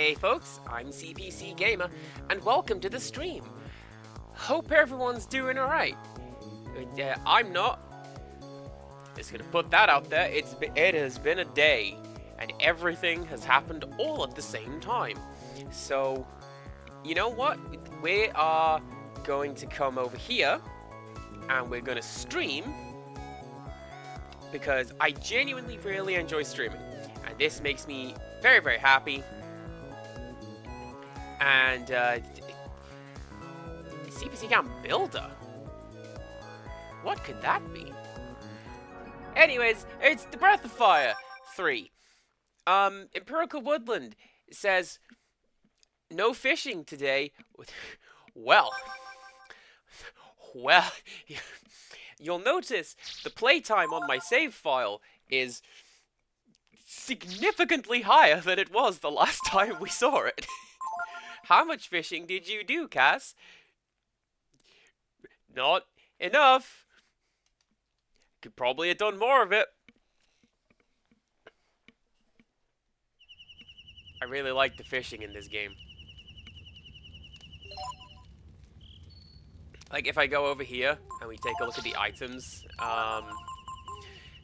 Hey folks, I'm CPC Gamer, and welcome to the stream. Hope everyone's doing alright. I'm not. Just gonna put that out there. It has been a day, and everything has happened all at the same time. So, you know what? We are going to come over here, and we're gonna stream, because I genuinely really enjoy streaming, and this makes me very, very happy. And CPC Cam Builder. What could that be? Anyways, it's the Breath of Fire 3. Empirical Woodland says no fishing today. Well, you'll notice the playtime on my save file is significantly higher than it was the last time we saw it. How much fishing did you do, Cass? Not enough. Could probably have done more of it. I really like the fishing in this game. Like, if I go over here and we take a look at the items,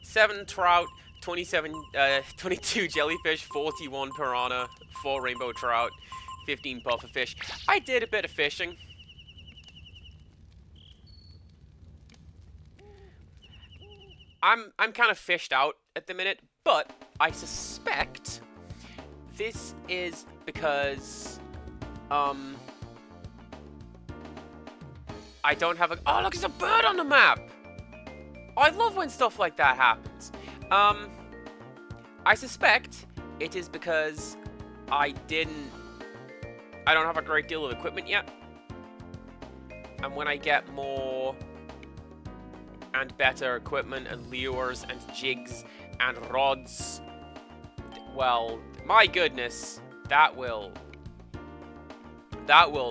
7 trout, 22 jellyfish, 41 piranha, 4 rainbow trout, 15 pufferfish. I did a bit of fishing. I'm kind of fished out at the minute, but I suspect this is because I don't have a... Oh, look, there's a bird on the map! Oh, I love when stuff like that happens. I suspect it is because I don't have a great deal of equipment yet. And when I get more and better equipment and lures and jigs and rods, well, my goodness, that will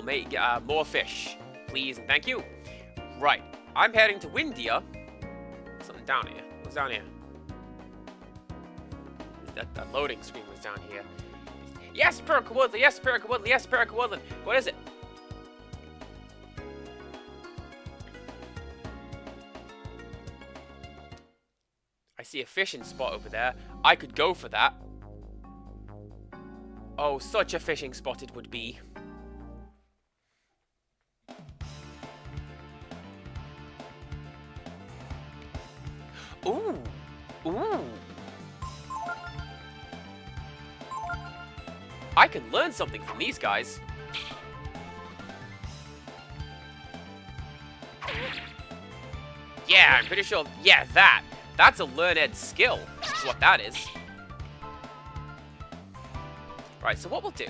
make more fish, please and thank you. Right, I'm heading to Windia. Something down here. What's down here? That loading screen was down here. Yes, Empirical Woodland! Yes, Empirical Woodland! Yes, Empirical Woodland! What is it? I see a fishing spot over there. I could go for that. Oh, such a fishing spot it would be. Ooh! Ooh! I can learn something from these guys. Yeah, I'm pretty sure. Yeah, that's a learned skill. That's what that is. Right, so what we'll do,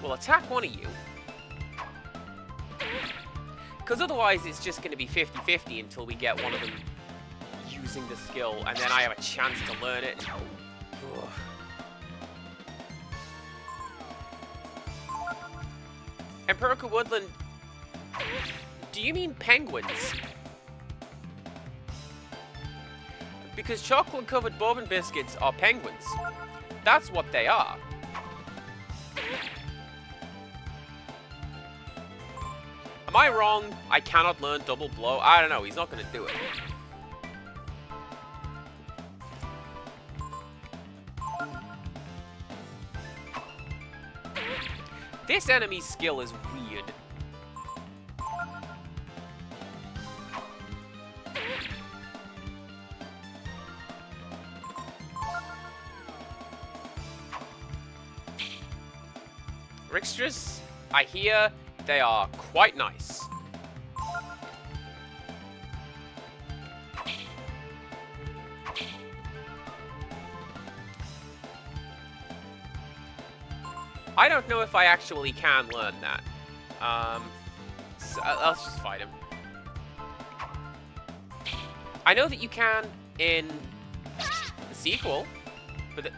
we'll attack one of you. Because otherwise it's just going to be 50-50 until we get one of them using the skill, and then I have a chance to learn it. Ugh. Empirical Woodland, do you mean penguins? Because chocolate-covered bourbon biscuits are penguins. That's what they are. Am I wrong? I cannot learn double blow? I don't know, he's not going to do it. This enemy's skill is weird. Rixtras, I hear they are quite nice. I don't know if I actually can learn that. So let's just fight him. I know that you can in the sequel, but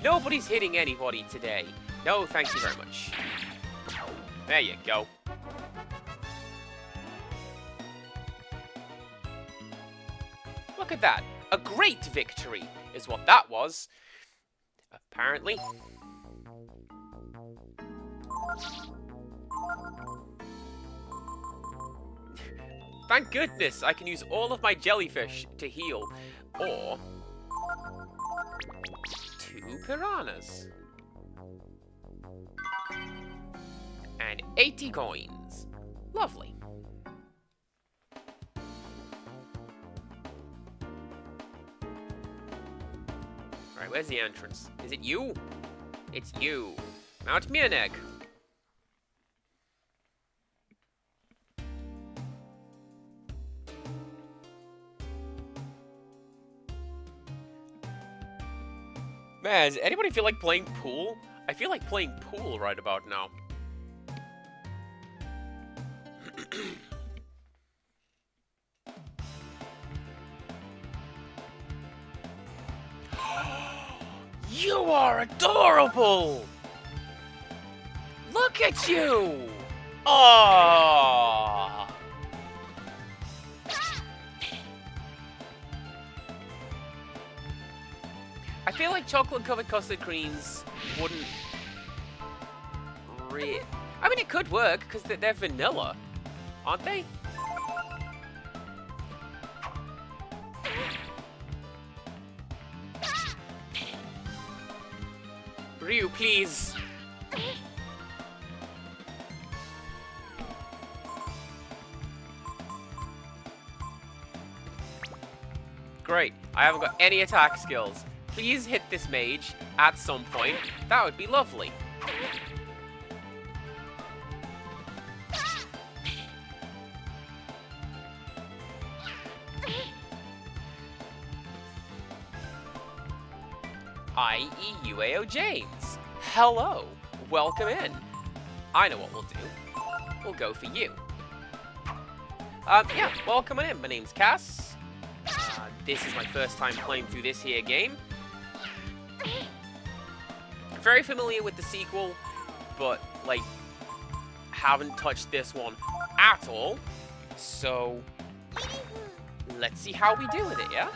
nobody's hitting anybody today. No, thank you very much. There you go. Look at that. A great victory is what that was. Apparently. Thank goodness I can use all of my jellyfish to heal. Or 2 piranhas. And 80 coins. Lovely. Alright, where's the entrance? Is it you? It's you. Mount me an egg. Man, does anybody feel like playing pool? I feel like playing pool right about now. You are adorable! Look at you! Aww! I feel like chocolate-covered custard creams wouldn't... I mean, it could work, because they're vanilla, aren't they? Ryu, please. Great. I haven't got any attack skills. Please hit this mage at some point. That would be lovely. IEUAO James. Hello. Welcome in. I know what we'll do. We'll go for you. Yeah, welcome in. My name's Cass. This is my first time playing through this here game. I'm very familiar with the sequel, but, like, haven't touched this one at all. So, let's see how we do with it, yeah?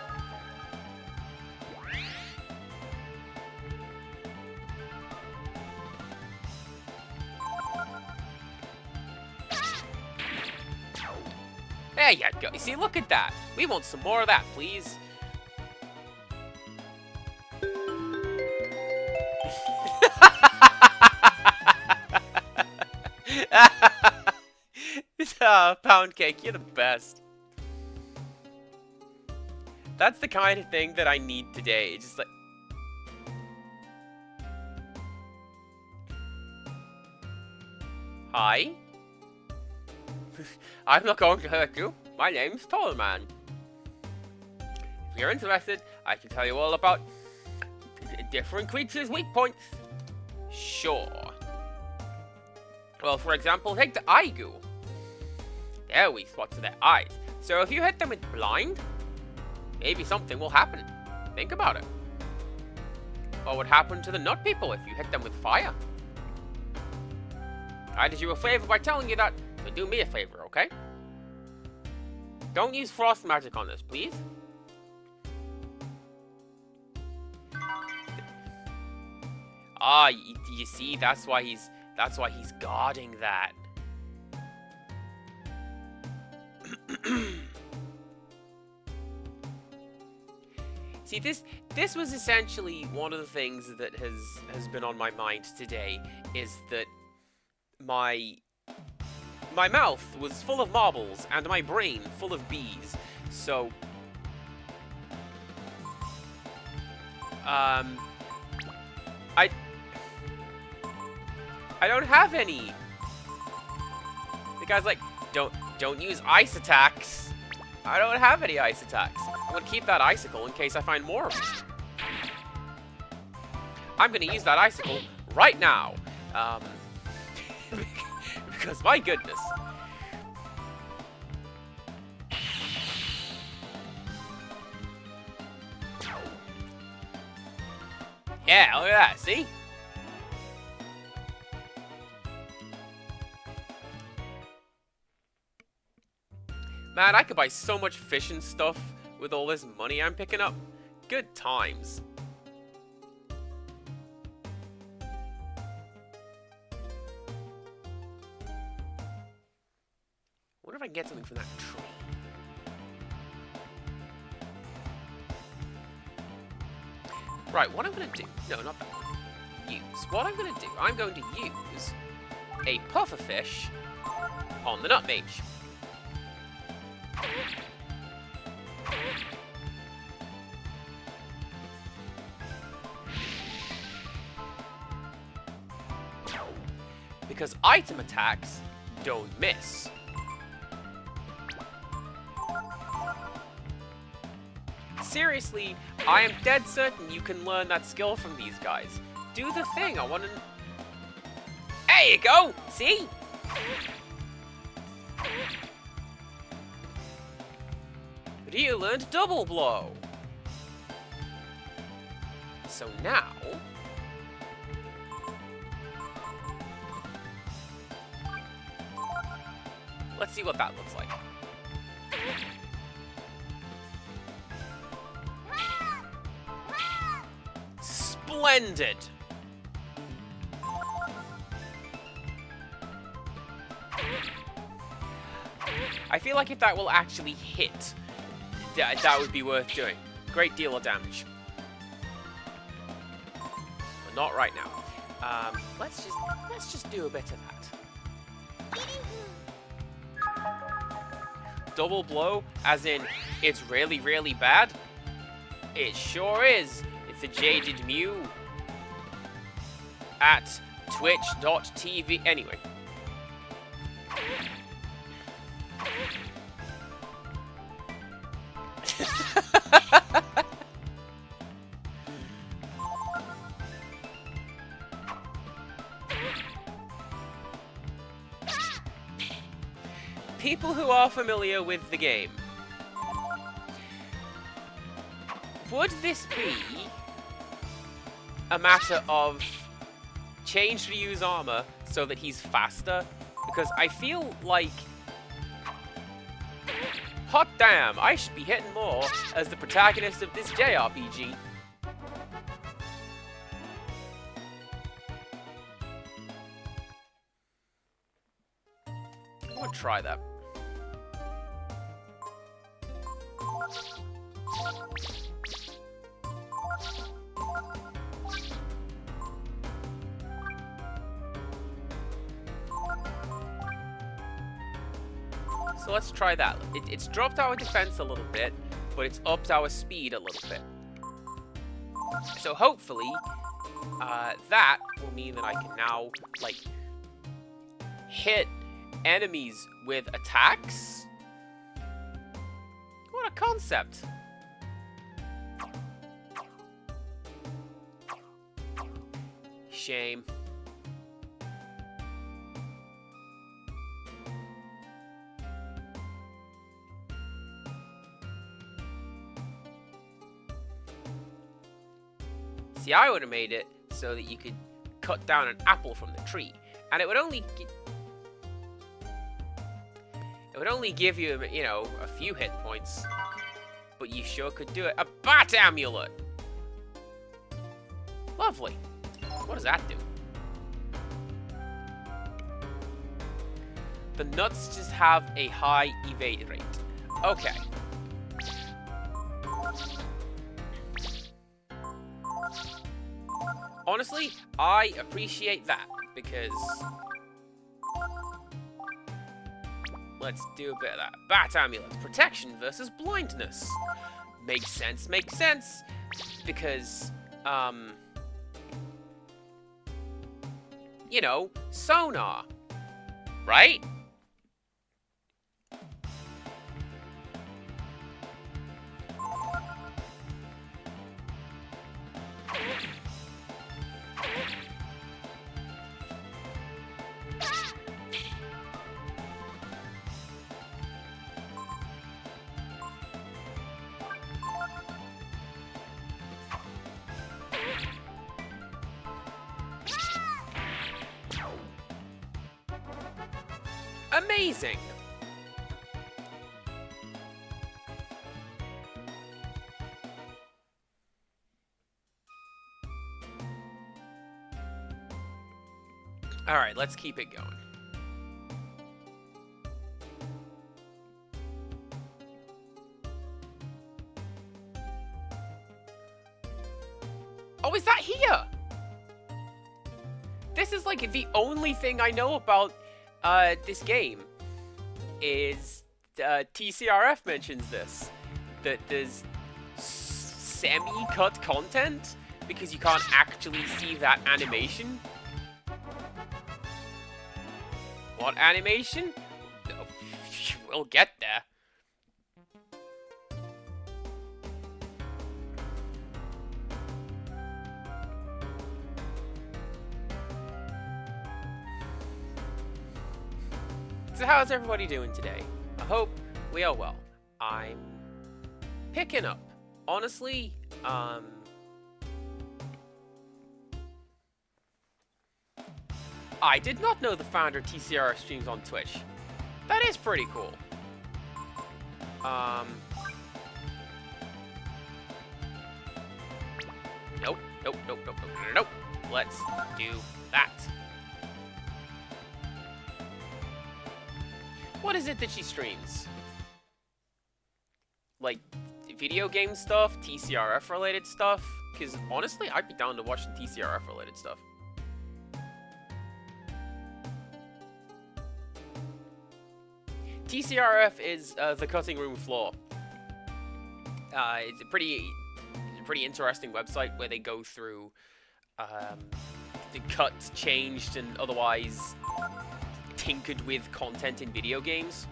There you go. See, look at that. We want some more of that, please. Pound cake, you're the best. That's the kind of thing that I need today. It's just like... Hi? I'm not going to hurt you. My name's Tollman. If you're interested, I can tell you all about different creatures' weak points. Sure. Well, for example, take the Aigu. Their weak spots are their eyes. So if you hit them with blind, maybe something will happen. Think about it. What would happen to the nut people if you hit them with fire? I did you a favor by telling you that, so do me a favor, okay? Don't use frost magic on this, please. Ah, you see, that's why he's guarding that. See, this was essentially one of the things that has been on my mind today, is that my mouth was full of marbles and my brain full of bees. So I don't have any. The guy's like, don't use ice attacks. I don't have any ice attacks. I'm gonna keep that icicle in case I find more of them. I'm gonna use that icicle right now. Because my goodness. Yeah, look at that, see? Man, I could buy so much fish and stuff with all this money I'm picking up. Good times. Wonder if I can get something from that tree. Right, what I'm going to do... No, not that one. Use. What I'm going to do, I'm going to use a pufferfish on the Nutmage. Because item attacks don't miss. Seriously, I am dead certain you can learn that skill from these guys. Do the thing, I want to... There you go! See? Ryu learned Double Blow. So now... let's see what that looks like. Splendid! I feel like if that will actually hit, that would be worth doing. Great deal of damage. But not right now. Let's just do a bit of that. Double Blow, as in, it's really, really bad? It sure is. It's a Jaded Mew at twitch.tv. Anyway. People who are familiar with the game, would this be a matter of change Ryu's armor so that he's faster? Because I feel like, hot damn, I should be hitting more as the protagonist of this JRPG. I want to try that. So let's try that. It's dropped our defense a little bit, but it's upped our speed a little bit. So hopefully, that will mean that I can now, like, hit enemies with attacks. What a concept. Shame. See, I would have made it so that you could cut down an apple from the tree, and it would only give you, you know, a few hit points, but you sure could do it. A bat amulet. Lovely. What does that do? The nuts just have a high evade rate. Okay. Honestly, I appreciate that, because... let's do a bit of that. Bat amulet. Protection versus blindness. Makes sense, makes sense. Because, you know, sonar. Right? Amazing! let's keep it going. Oh, is that here? This is like the only thing I know about this game is TCRF mentions this, that there's semi-cut content because you can't actually see that animation. What animation? We'll get there. So how's everybody doing today? I hope we are well. I'm picking up. Honestly, I did not know the founder TCR streams on Twitch. That is pretty cool. Nope. Let's do that. What is it that she streams? Like, video game stuff? TCRF related stuff? Because honestly, I'd be down to watch some TCRF related stuff. TCRF is the cutting room floor. It's a pretty interesting website where they go through the cuts changed and otherwise tinkered with content in video games.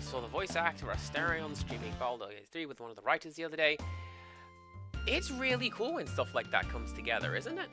So the voice actor Asterion streaming Baldur's Gate 3 with one of the writers the other day. It's really cool when stuff like that comes together, isn't it?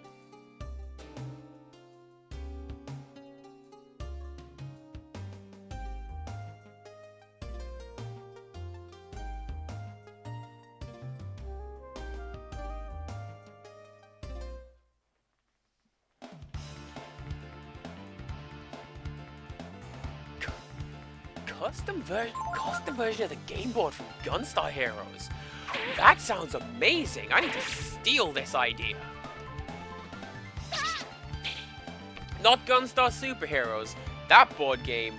Custom version of the game board from Gunstar Heroes. That sounds amazing. I need to steal this idea. Not Gunstar Superheroes. That board game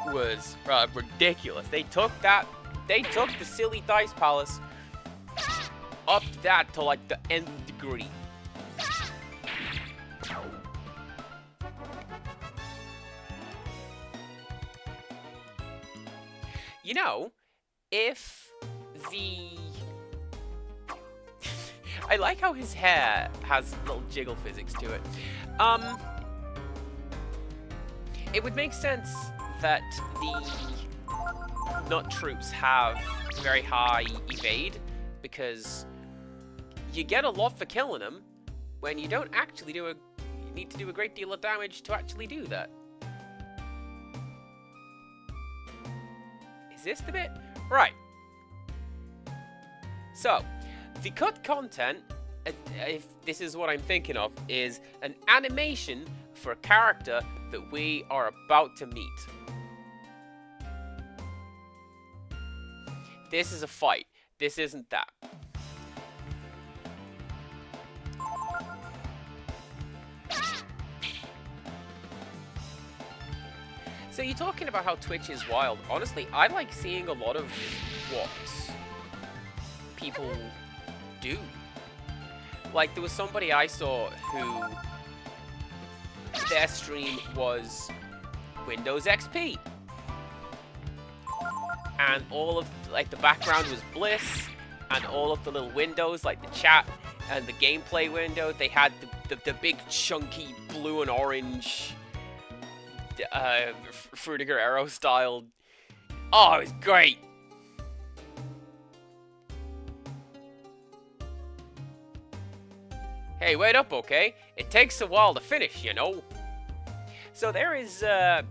was ridiculous. They took the silly Dice Palace, upped that to like the nth degree. You know, if the... I like how his hair has little jiggle physics to it. It would make sense that the Nut Troops have very high evade, because you get a lot for killing them when you don't actually need to do a great deal of damage to actually do that. Is this the bit? Right. So, the cut content, if this is what I'm thinking of, is an animation for a character that we are about to meet. This is a fight. This isn't that. So you're talking about how Twitch is wild. Honestly, I like seeing a lot of what people do. Like, there was somebody I saw who their stream was Windows XP. And all of, like, the background was Bliss, and all of the little windows, like the chat and the gameplay window, they had the big chunky blue and orange Frutiger Arrow style. Oh, it was great. Hey, wait up, okay? It takes a while to finish, you know. So there is a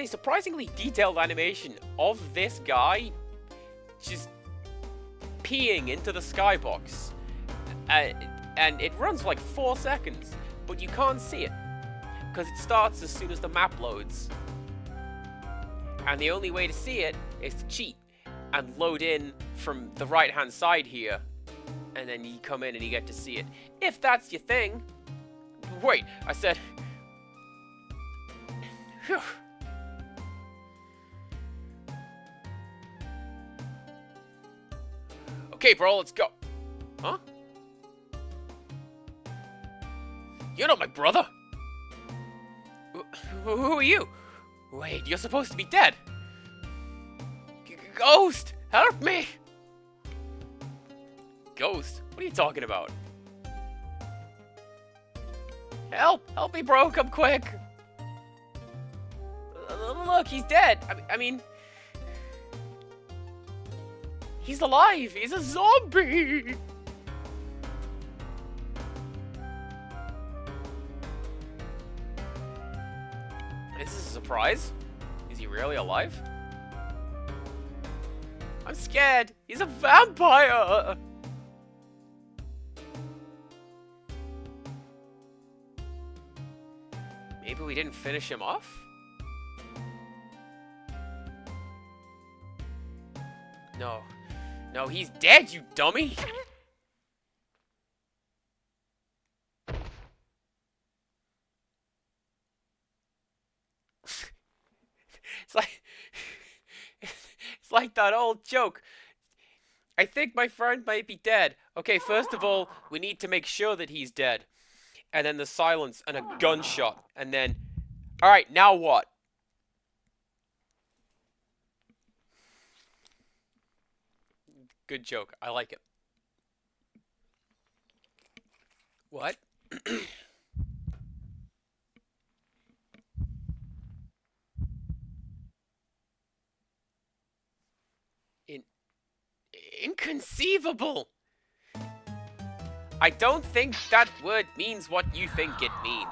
surprisingly detailed animation of this guy just peeing into the skybox. and it runs for like 4 seconds, but you can't see it because it starts as soon as the map loads. And the only way to see it is to cheat and load in from the right-hand side here, and then you come in and you get to see it. If that's your thing. Wait, I said... Phew. Okay, bro, let's go. Huh? You're not my brother. Who are you? Wait, you're supposed to be dead. Ghost, help me. Ghost? What are you talking about? Help me, bro, come quick. Look, he's dead. I mean... He's alive! He's a zombie! This is a surprise. Is he really alive? I'm scared! He's a vampire! Maybe we didn't finish him off? No. No, he's dead, you dummy! It's like... It's like that old joke. I think my friend might be dead. Okay, first of all, we need to make sure that he's dead. And then the silence and a gunshot. And then... Alright, now what? Good joke. I like it. What? Inconceivable! I don't think that word means what you think it means.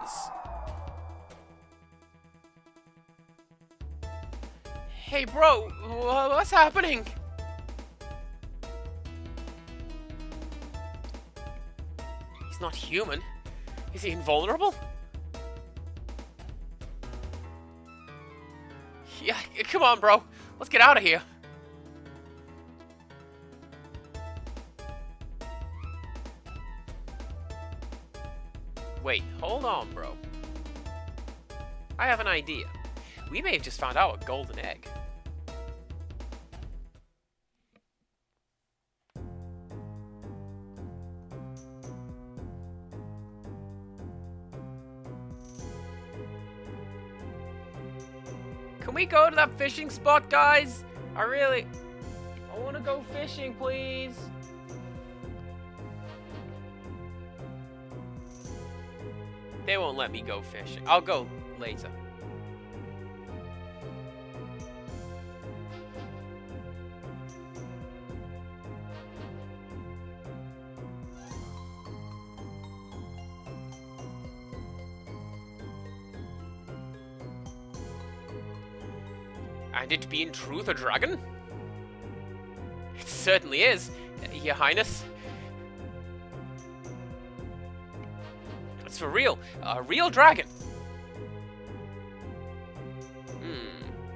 Hey bro, what's happening? He's not human. Is he invulnerable? Yeah, come on bro. Let's get out of here. Wait, hold on, bro. I have an idea. We may have just found out a golden egg. Can we go to that fishing spot, guys? I want to go fishing, please. They won't let me go fishing. I'll go later. And it be in truth a dragon? It certainly is, Your Highness. It's for real. A real dragon.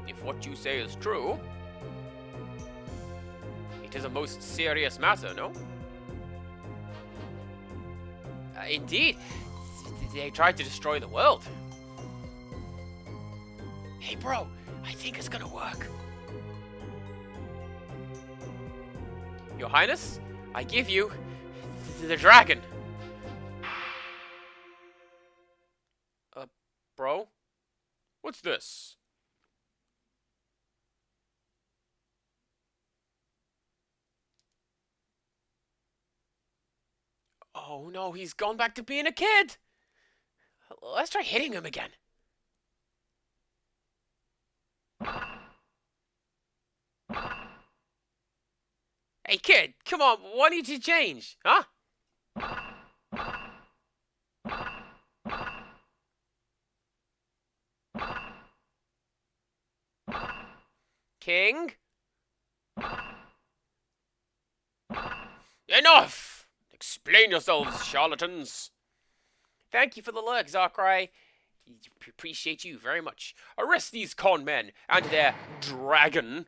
If what you say is true, it is a most serious matter, no? Indeed. They tried to destroy the world. Hey, bro. I think it's gonna work. Your Highness, I give you the dragon. Bro? What's this? Oh no, he's gone back to being a kid! Let's try hitting him again. Hey kid, come on, why need you change, huh? King? Enough! Explain yourselves, charlatans. Thank you for the lurk, Zarkrai. Appreciate you very much. Arrest these con men and their dragon.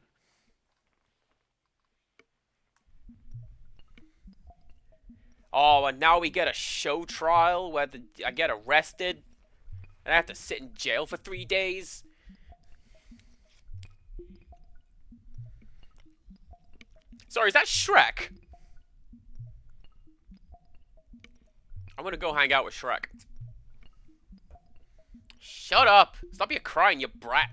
Oh, and now we get a show trial where I get arrested and I have to sit in jail for 3 days. Sorry, is that Shrek? I'm gonna go hang out with Shrek. Shut up! Stop your crying, you brat!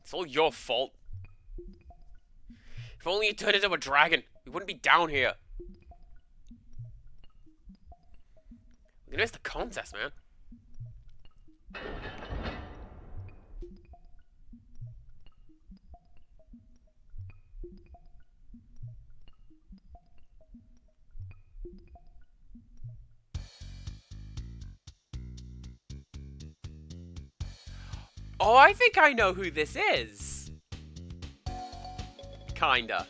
It's all your fault. If only you turned into a dragon, we wouldn't be down here. We're gonna miss the contest, man. Oh, I think I know who this is. Kinda.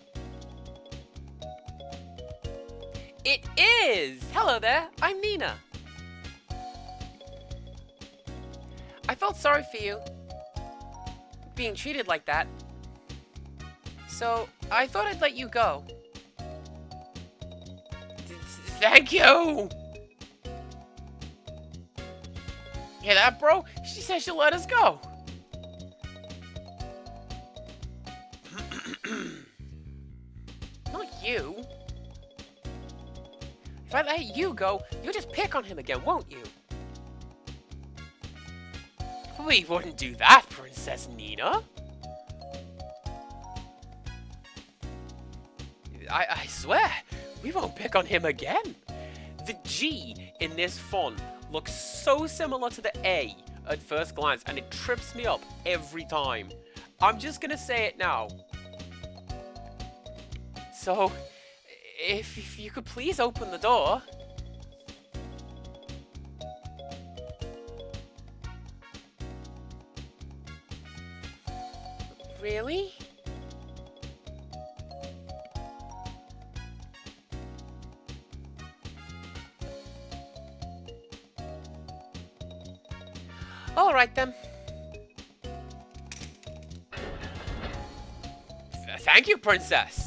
It is! Hello there, I'm Nina. I felt sorry for you, being treated like that. So, I thought I'd let you go. Thank you! Hear that, bro? She said she'll let us go. Not you. If I let you go, you'll just pick on him again, won't you? We wouldn't do that, Princess Nina. I swear, we won't pick on him again. The G in this font looks so similar to the A at first glance, and it trips me up every time. I'm just gonna say it now. So, if you could please open the door. Really? All right then. Thank you, Princess.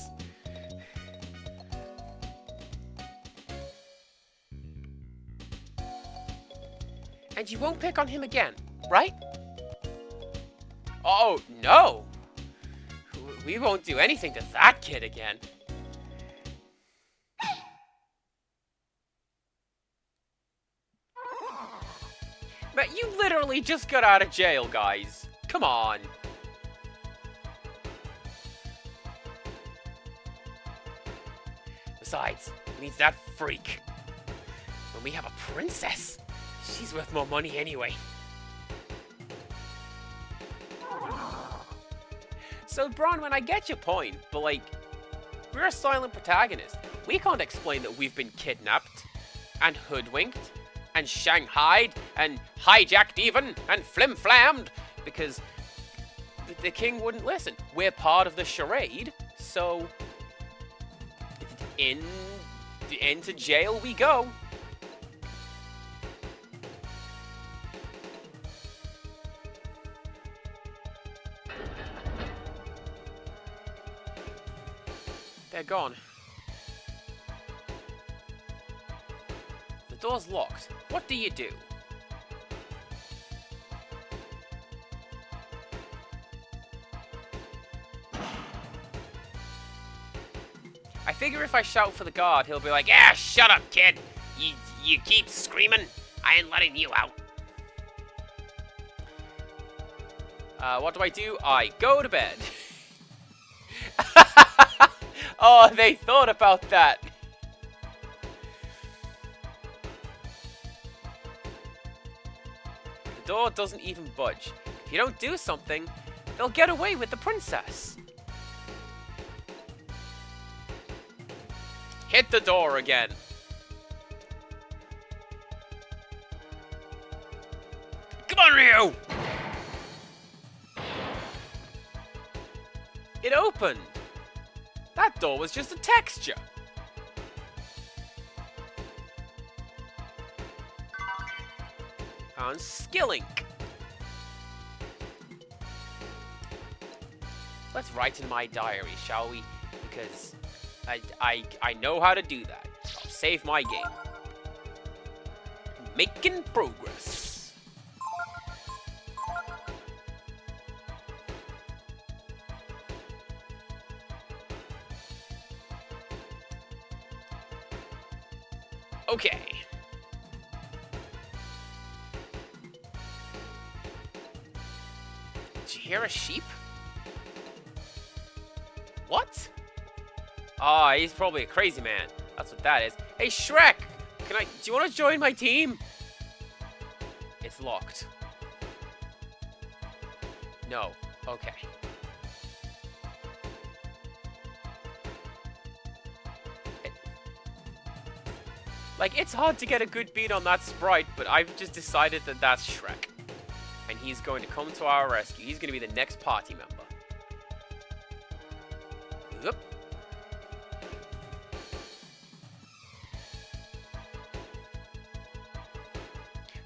And you won't pick on him again, right? Oh, no. We won't do anything to that kid again. But you literally just got out of jail, guys. Come on. Besides, he needs that freak. When we have a princess, she's worth more money anyway. So, Bronwyn, I get your point, but like, we're a silent protagonist. We can't explain that we've been kidnapped, and hoodwinked, and shanghaied, and hijacked even, and flim-flammed, because the king wouldn't listen. We're part of the charade, so into jail we go. They're gone. The door's locked. What do you do? I figure if I shout for the guard, he'll be like, "Yeah, shut up, kid. You keep screaming. I ain't letting you out." What do? I go to bed. Oh, they thought about that. The door doesn't even budge. If you don't do something, they'll get away with the princess. Hit the door again. Come on, Ryu! It opened. That door was just a texture. On Skillink. Let's write in my diary, shall we? Because I know how to do that. I'll save my game. Making progress. Okay. Did you hear a sheep? What? Ah, he's probably a crazy man. That's what that is. Hey, Shrek! Do you want to join my team? It's locked. No. Okay. Like, it's hard to get a good beat on that sprite, but I've just decided that that's Shrek. And he's going to come to our rescue. He's going to be the next party member. Yep.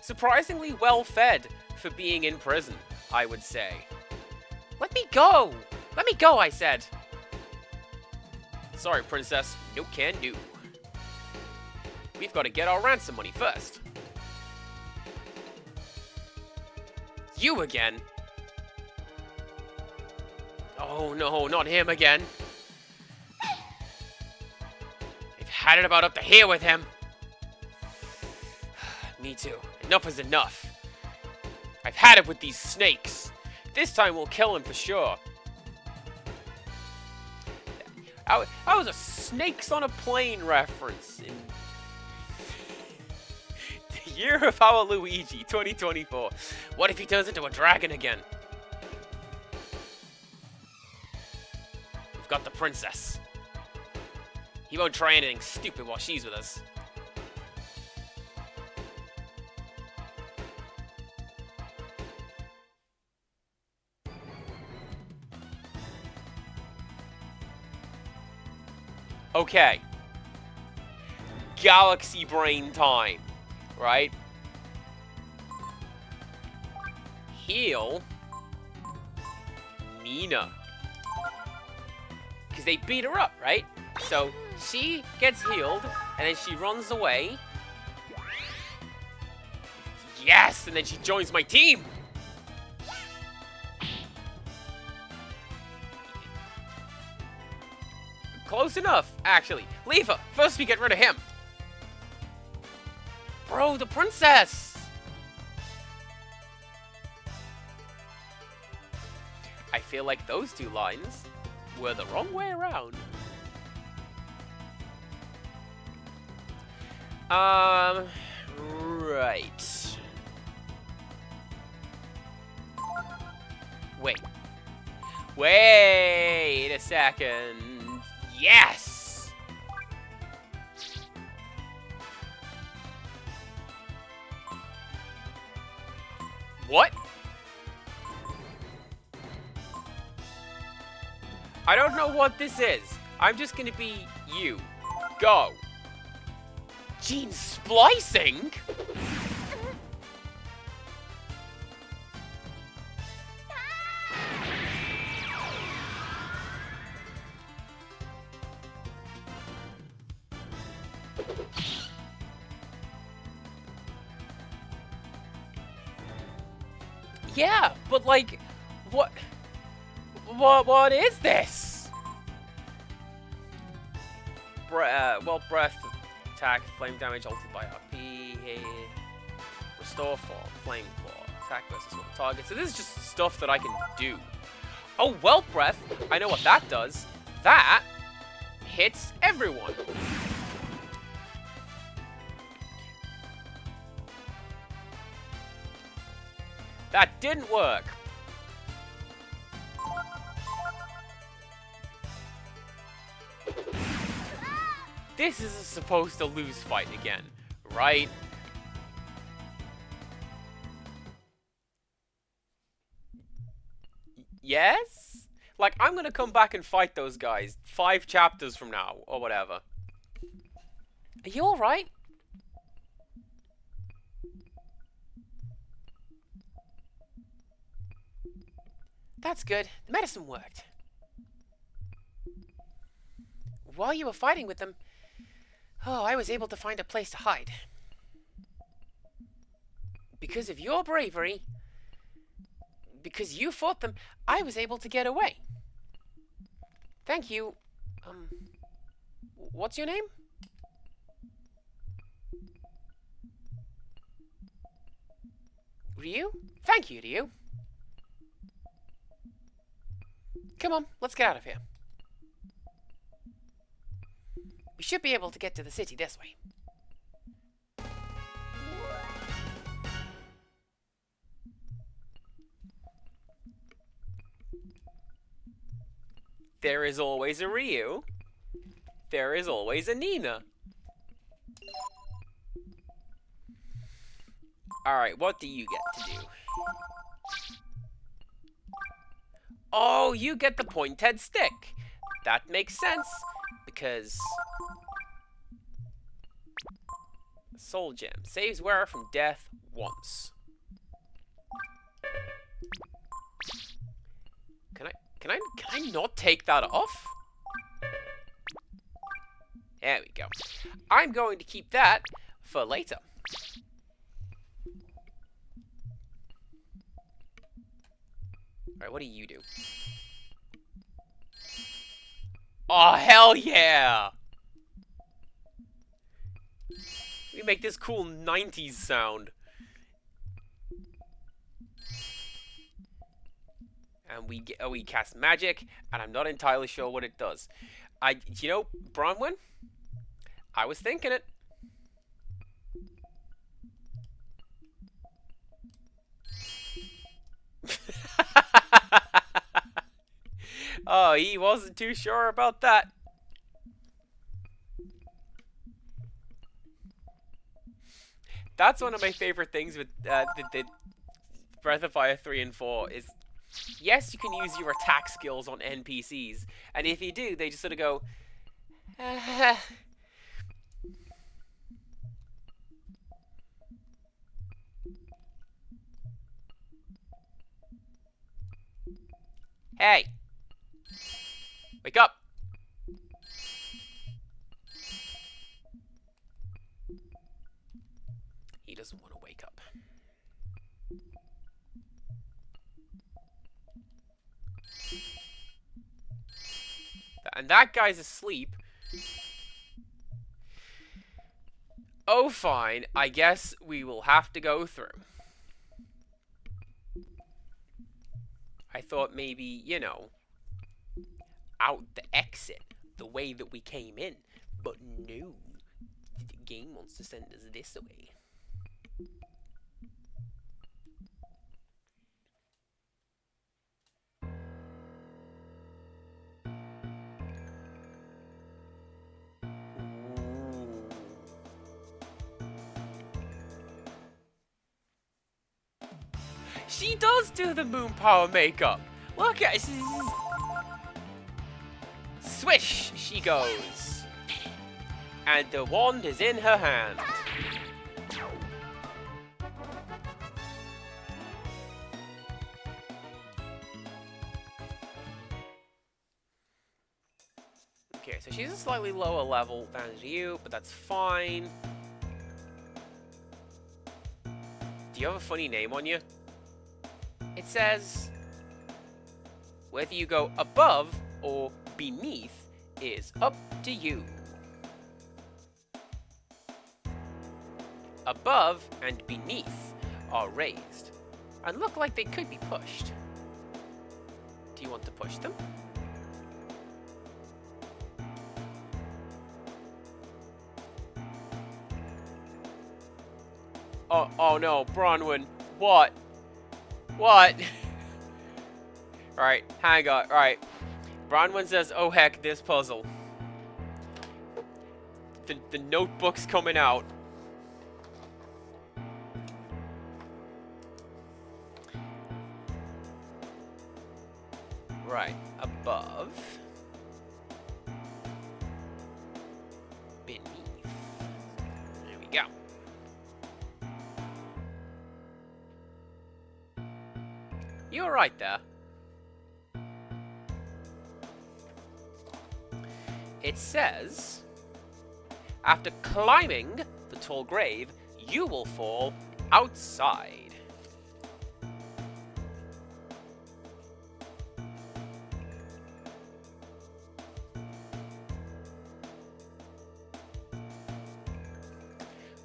Surprisingly well fed for being in prison, I would say. Let me go! Let me go, I said! Sorry, princess. No can do. We've got to get our ransom money first. You again? Oh no, not him again. I've had it about up to here with him. Me too. Enough is enough. I've had it with these snakes. This time we'll kill him for sure. That was a Snakes on a Plane reference in the year of our Luigi, 2024. What if he turns into a dragon again? We've got the princess. He won't try anything stupid while she's with us. Okay. Galaxy brain time, right? Heal Nina. Because they beat her up, right? So she gets healed, and then she runs away. Yes! And then she joins my team! Close enough, actually. Leave first we get rid of him. Bro, the princess! I feel like those two lines were the wrong way around. Right. Wait a second. Yes! What? I don't know what this is. I'm just gonna be you. Go. Gene splicing? Yeah, but like, what is this? Breath, attack, flame damage altered by RP, restore form, flame claw, attack versus one target. So this is just stuff that I can do. Oh, well, breath, I know what that does. That hits everyone. That didn't work. This is a supposed to lose fight again, right? Yes? Like, I'm gonna come back and fight those guys 5 chapters from now, or whatever. Are you alright? That's good. The medicine worked. While you were fighting with them, I was able to find a place to hide. Because of your bravery, because you fought them, I was able to get away. Thank you. What's your name? Ryu? Thank you, Ryu. Come on, let's get out of here. We should be able to get to the city this way. There is always a Ryu. There is always a Nina. Alright, what do you get to do? Oh, you get the pointed stick. That makes sense, because Soul Gem saves wearer from death once. Can I not take that off? There we go. I'm going to keep that for later. Alright, what do you do? Oh, hell yeah! We make this cool 90s sound. And we cast magic, and I'm not entirely sure what it does. You know, Bronwyn? I was thinking it. Oh, he wasn't too sure about that. That's one of my favorite things with the Breath of Fire 3 and 4 is, yes, you can use your attack skills on NPCs, and if you do, they just sort of go, hey, wake up. He doesn't want to wake up. And that guy's asleep. Oh, fine. I guess we will have to go through. I thought maybe, you know, out the exit, the way that we came in. But no. The game wants to send us this way. She does do the moon power makeup. Look at it. Swish she goes. And the wand is in her hand. Okay, so she's a slightly lower level than you, but that's fine. Do you have a funny name on you? It says, whether you go above or beneath is up to you. Above and beneath are raised, and look like they could be pushed. Do you want to push them? Oh no, Bronwyn, what? What? Alright, hang on. Alright. Bronwyn says, oh heck, this puzzle. The notebook's coming out. Right. above. Beneath. There we go. You all right there? It says, after climbing the tall grave, you will fall outside.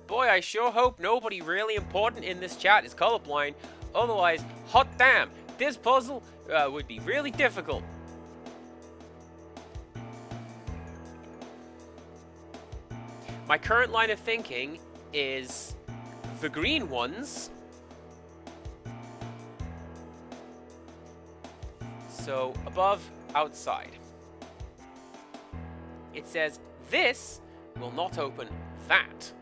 Boy, I sure hope nobody really important in this chat is colorblind. Otherwise, hot damn, this puzzle would be really difficult. My current line of thinking is the green ones. So, above, outside. It says, this will not open that.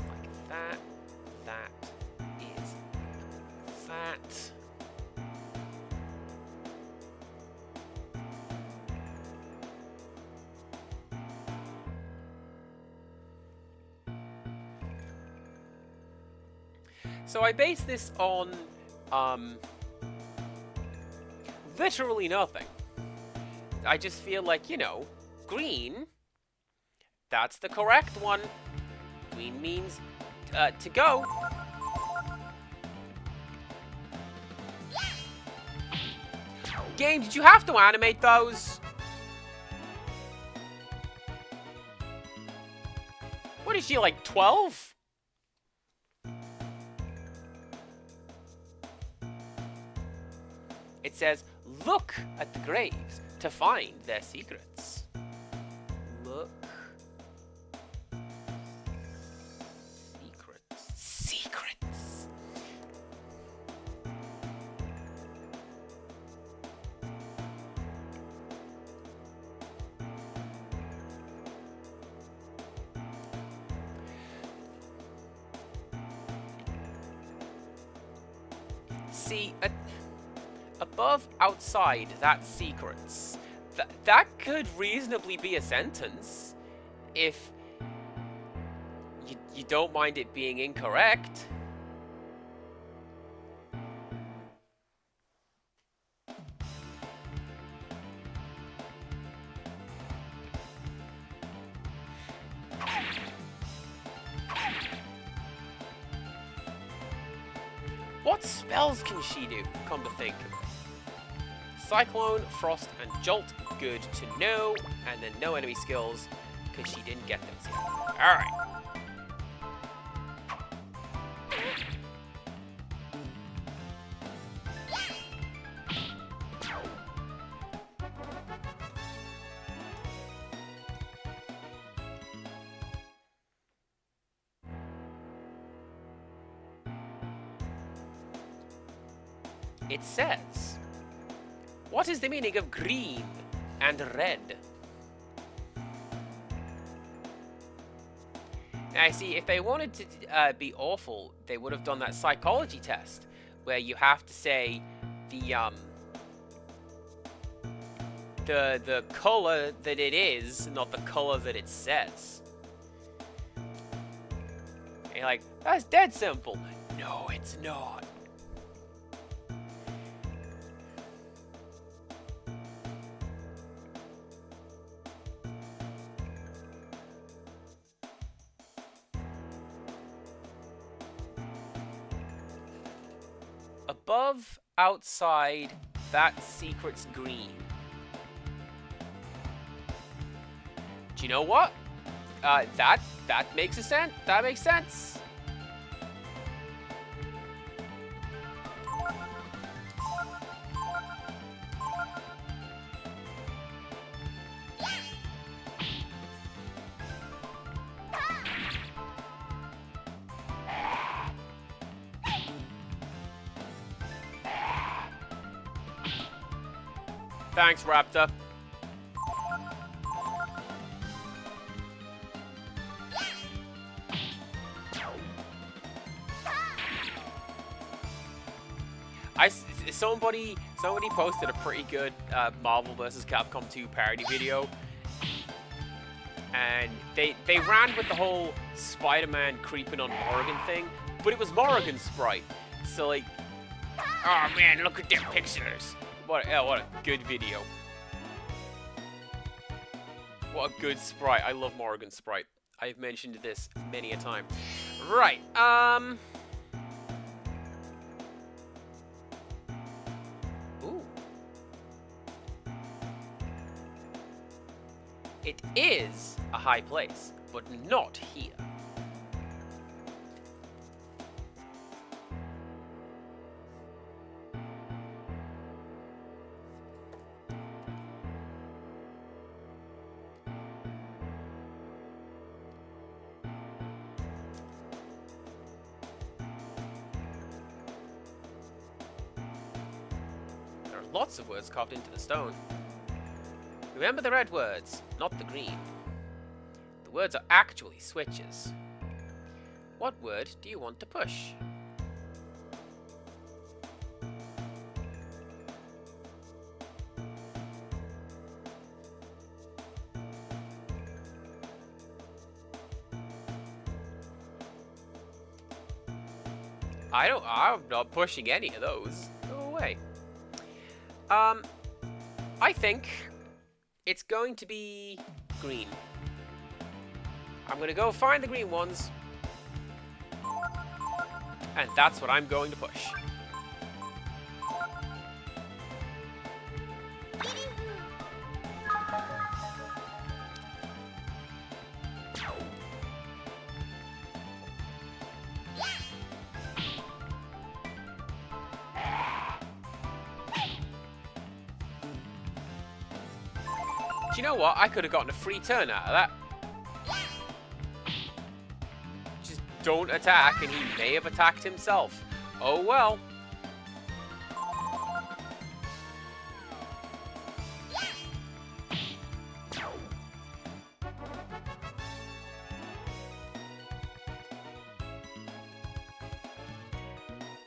Like that. That is that. So I base this on, literally nothing. I just feel like, you know, green, that's the correct one. Green means, to go. Game, did you have to animate those? What is she, like 12? It says, look at the graves to find their secrets. Look. Secrets. Secrets. See, above, outside, that's secrets. That could reasonably be a sentence if you don't mind it being incorrect. What spells can she do, come to think of it? Cyclone, Frost, and Jolt, good to know. And then no enemy skills, because she didn't get those yet. Alright. It says, what is the meaning of green and red? Now, I see, if they wanted to be awful, they would have done that psychology test, where you have to say the color that it is, not the color that it says. And you're like, that's dead simple. No, it's not. Above, outside, that secret's green. Do you know what? That makes sense. That makes sense. Thanks, Raptor. somebody posted a pretty good Marvel vs. Capcom 2 parody video, and they ran with the whole Spider-Man creeping on Morrigan thing, but it was Morrigan's sprite. So like, oh man, look at them pixelers. What a good video. What a good sprite. I love Morrigan's sprite. I've mentioned this many a time. Right, ooh. It is a high place, but not here. Lots of words carved into the stone. Remember the red words, not the green. The words are actually switches. What word do you want to push? I'm not pushing any of those. Go away. I think it's going to be green. I'm going to go find the green ones. And that's what I'm going to push. Do you know what? I could have gotten a free turn out of that. Just don't attack, and he may have attacked himself. Oh well.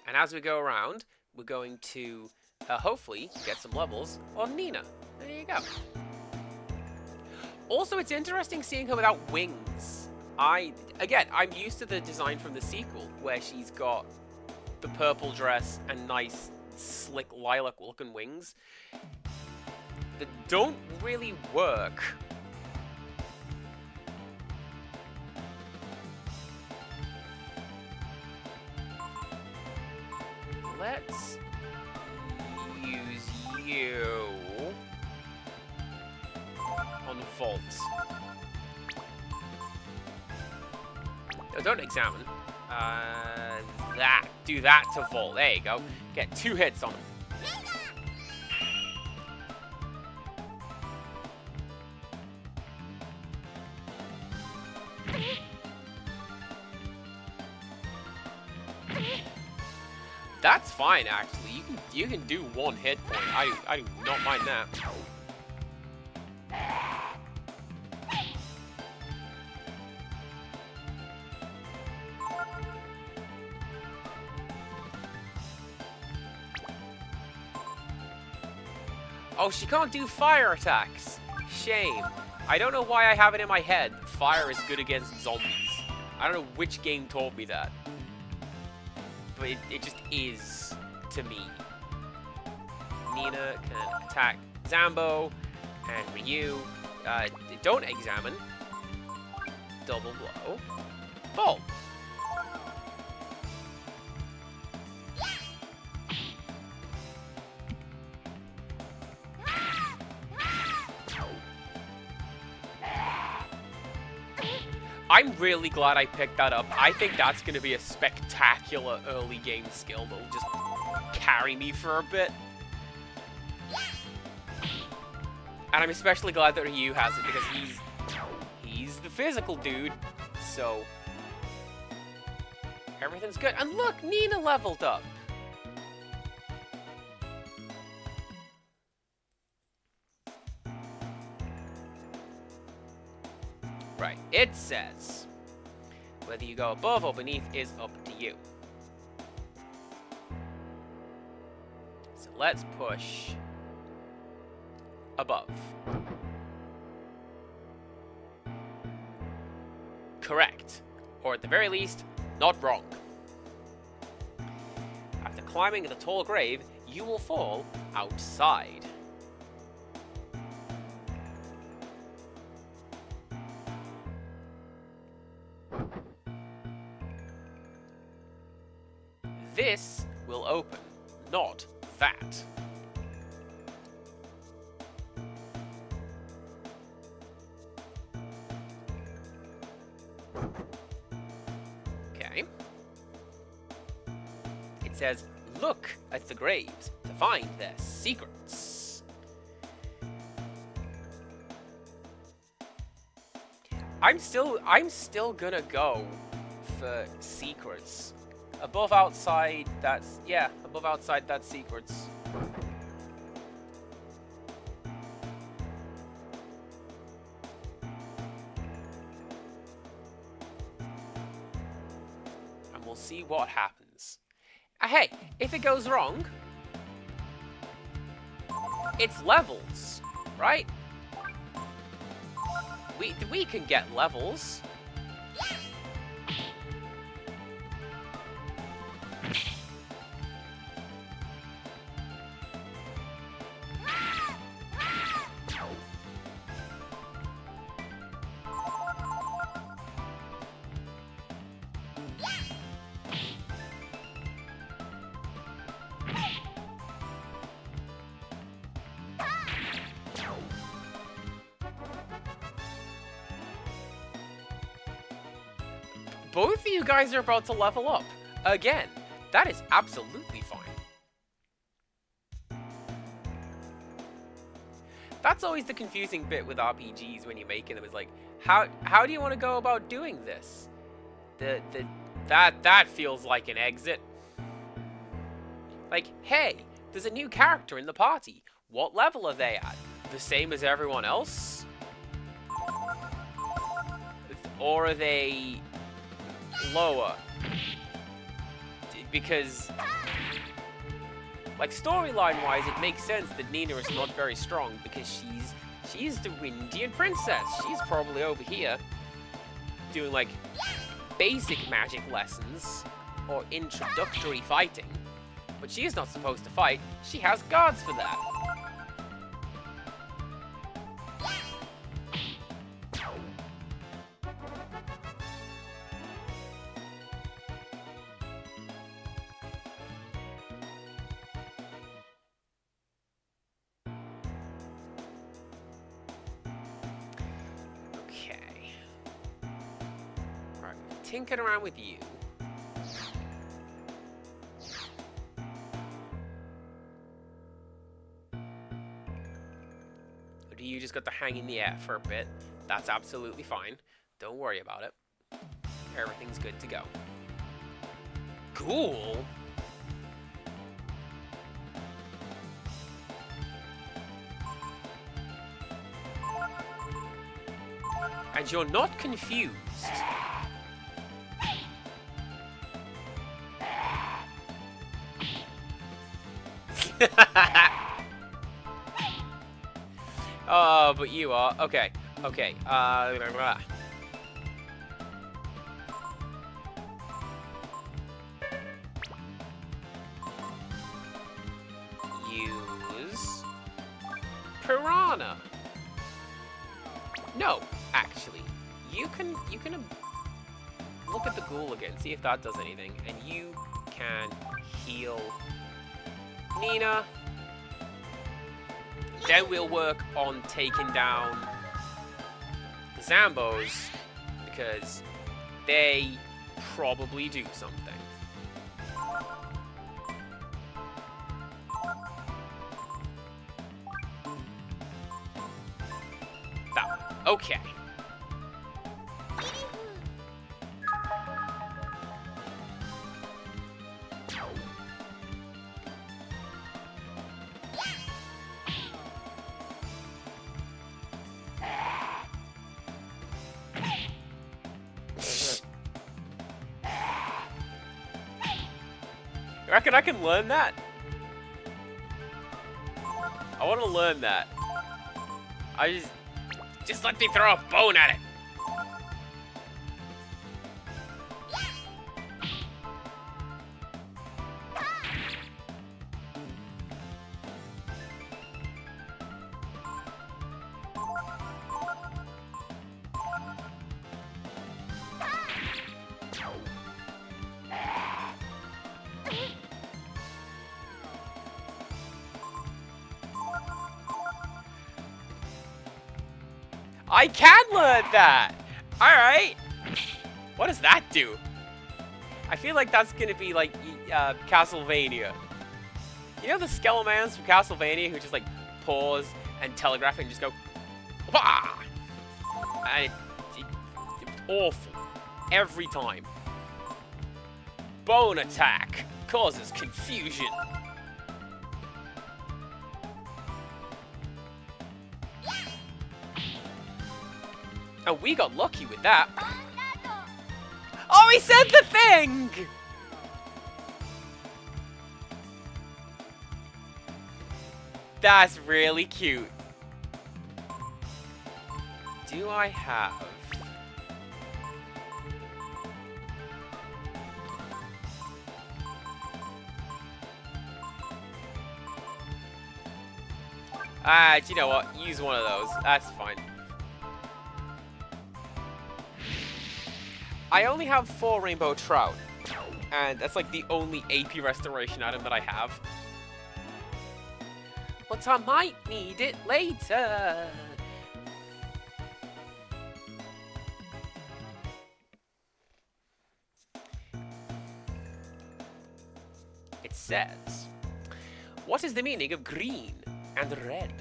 And as we go around, we're going to hopefully get some levels on Nina. There you go. Also, it's interesting seeing her without wings. I'm used to the design from the sequel, where she's got the purple dress and nice, slick, lilac-looking wings that don't really work. Let's use you on Volt. No, don't examine. Do that to Volt. There you go. Get 2 hits on him. That's fine, actually. You can do 1 hit point. I do not mind that. Oh, she can't do fire attacks. Shame. I don't know why I have it in my head. Fire is good against zombies. I don't know which game taught me that. But it just is to me. Nina can attack Zambo and Ryu. Don't examine. Double blow. Bolt. I'm really glad I picked that up. I think that's going to be a spectacular early game skill that will just carry me for a bit. And I'm especially glad that Ryu has it because he's the physical dude. So everything's good. And look, Nina leveled up. Right, it says, whether you go above or beneath is up to you. So let's push above. Correct. Or at the very least, not wrong. After climbing the tall grave, you will fall outside. This will open, not that. Okay. It says, look at the graves to find their secrets. I'm still gonna go for secrets. Above, outside, that's... yeah, above, outside, that's secrets. And we'll see what happens. Hey, if it goes wrong, it's levels, right? We can get levels. Both of you guys are about to level up. Again, that is absolutely fine. That's always the confusing bit with RPGs when you're making them, is like, how do you want to go about doing this? That feels like an exit. Like, hey, there's a new character in the party. What level are they at? The same as everyone else? Or are they lower? Because, like, storyline-wise, it makes sense that Nina is not very strong because she's the Windian princess. She's probably over here doing, like, basic magic lessons or introductory fighting. But she is not supposed to fight. She has guards for that. Tinkering around with you. Or do you just got to hang in the air for a bit? That's absolutely fine. Don't worry about it. Everything's good to go. Cool. And you're not confused. Oh, but you are. Okay. Okay. Use Piranha. No, actually, you can look at the ghoul again, see if that does anything, and you can heal Nina. Then we'll work on taking down the Zambos, because they probably do something. That one. Okay. You reckon I can learn that? I want to learn that. Just let me throw a bone at it. I can learn that! Alright! What does that do? I feel like that's gonna be like Castlevania. You know the Skelemans from Castlevania who just like pause and telegraph and just go Wah! And it's awful. Every time. Bone attack causes confusion. And we got lucky with that. Oh, he said the thing! That's really cute. Do I have... do you know what? Use one of those. That's fine. I only have 4 Rainbow Trout, and that's like the only AP restoration item that I have. But I might need it later. It says, what is the meaning of green and red?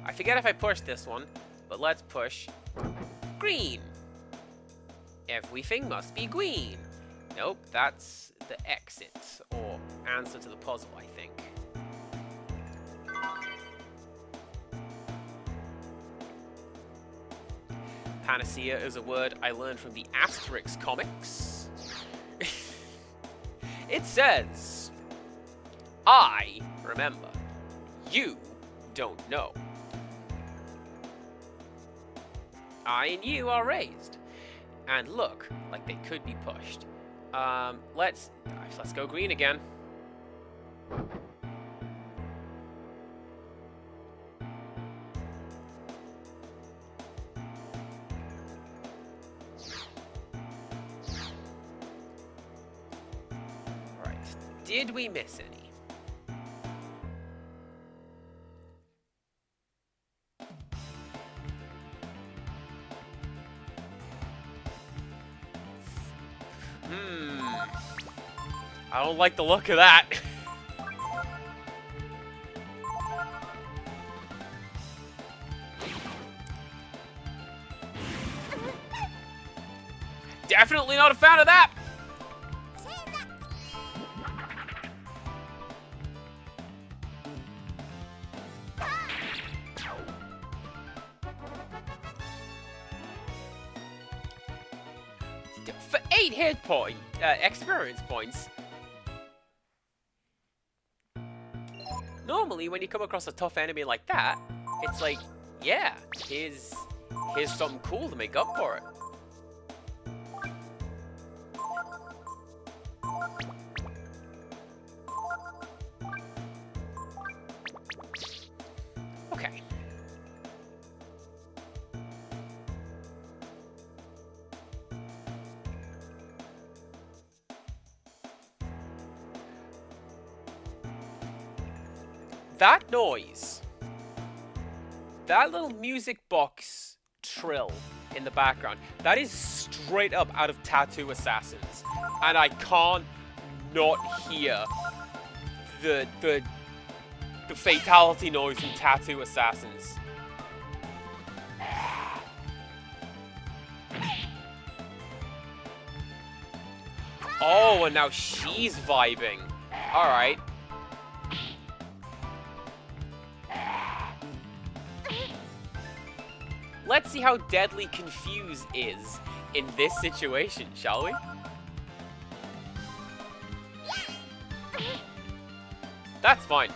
I forget if I pushed this one, but let's push green. Everything must be green. Nope, that's the exit, or answer to the puzzle, I think. Panacea is a word I learned from the Asterix comics. It says, I remember. You don't know. I and you are raised, and look like they could be pushed. Let's go green again. All right. Did we miss any? I don't like the look of that. Definitely not a fan of that. For 8 hit point experience points. Normally, when you come across a tough enemy like that, it's like, yeah, here's something cool to make up for it. Okay. That noise, that little music box trill in the background, that is straight up out of Tattoo Assassins. And I can't not hear the fatality noise from Tattoo Assassins. Oh, and now she's vibing. Alright. Let's see how deadly Confuse is in this situation, shall we? That's fine.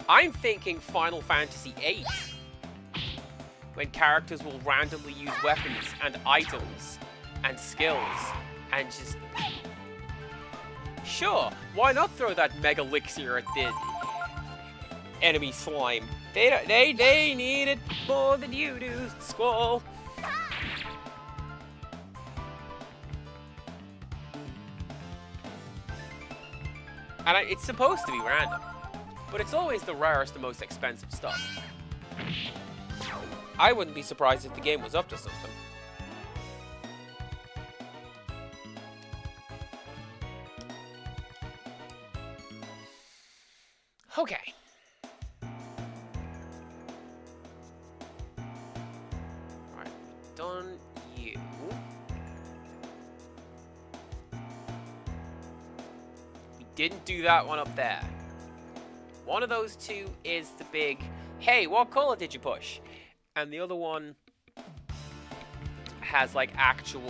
I'm thinking Final Fantasy VIII, when characters will randomly use weapons and items and skills and just... Sure, why not throw that Mega Elixir at the enemy slime? They need it more than you do, Squall. And it's supposed to be random, but it's always the rarest and most expensive stuff. I wouldn't be surprised if the game was up to something. Okay. Alright, done you. We didn't do that one up there. One of those two is the big, hey, what color did you push? And the other one has, like, actual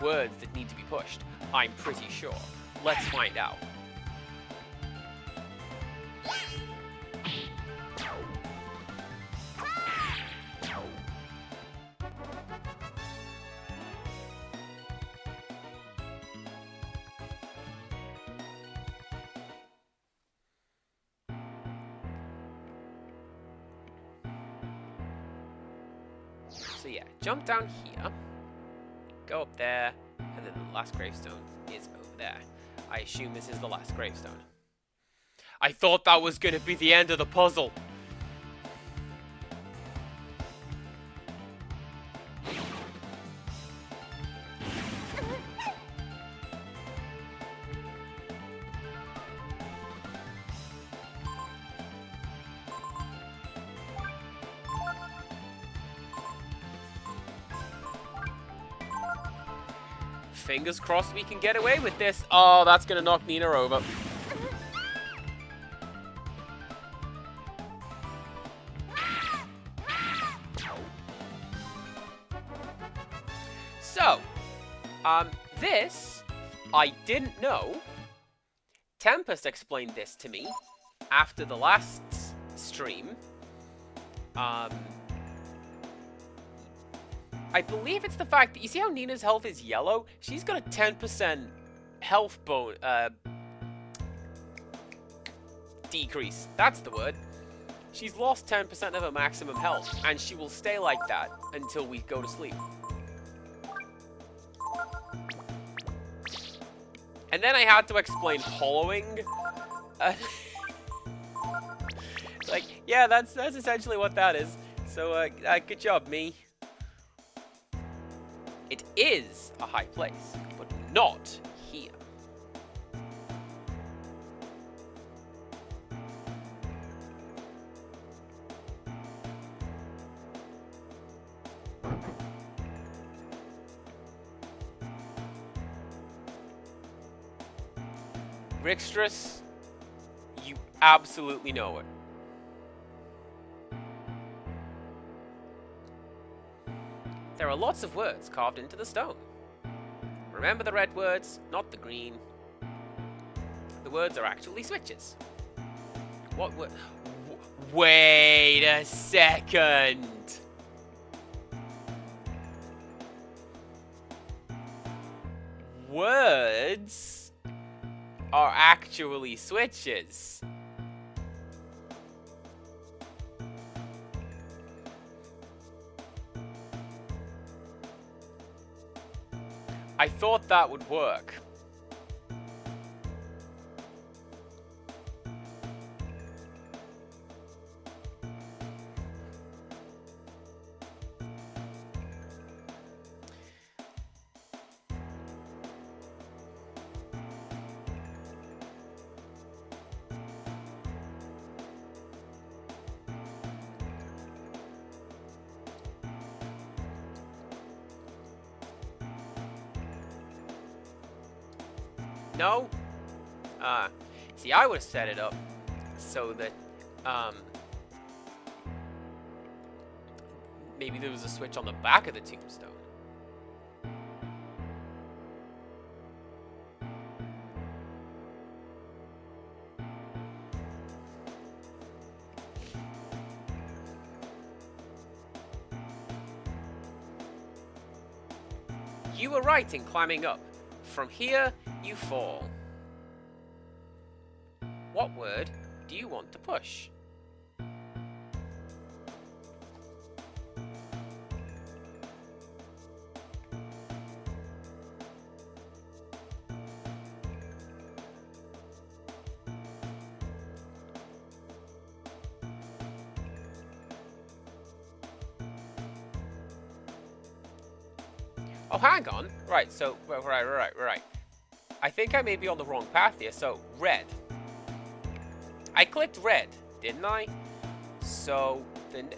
words that need to be pushed. I'm pretty sure. Let's find out. So yeah, jump down here, go up there, and then the last gravestone is over there. I assume this is the last gravestone. I thought that was going to be the end of the puzzle. Fingers crossed we can get away with this. Oh, that's going to knock Nina over. So, this, I didn't know. Tempest explained this to me after the last stream. I believe it's the fact that, you see how Nina's health is yellow? She's got a 10% health decrease. That's the word. She's lost 10% of her maximum health, and she will stay like that until we go to sleep. And then I had to explain hollowing. Like, yeah, that's essentially what that is. So, good job, me. It is a high place, but not here. Rixtrus, you absolutely know it. There are lots of words carved into the stone. Remember the red words, not the green. The words are actually switches. What word? Wait a second. Words are actually switches. I thought that would work. No? See, I would have set it up so that, maybe there was a switch on the back of the tombstone. You were right in climbing up. From here, you fall. What word do you want to push? Oh, hang on. Right, so, right. I think I may be on the wrong path here. So, red. I clicked red, didn't I? So, then...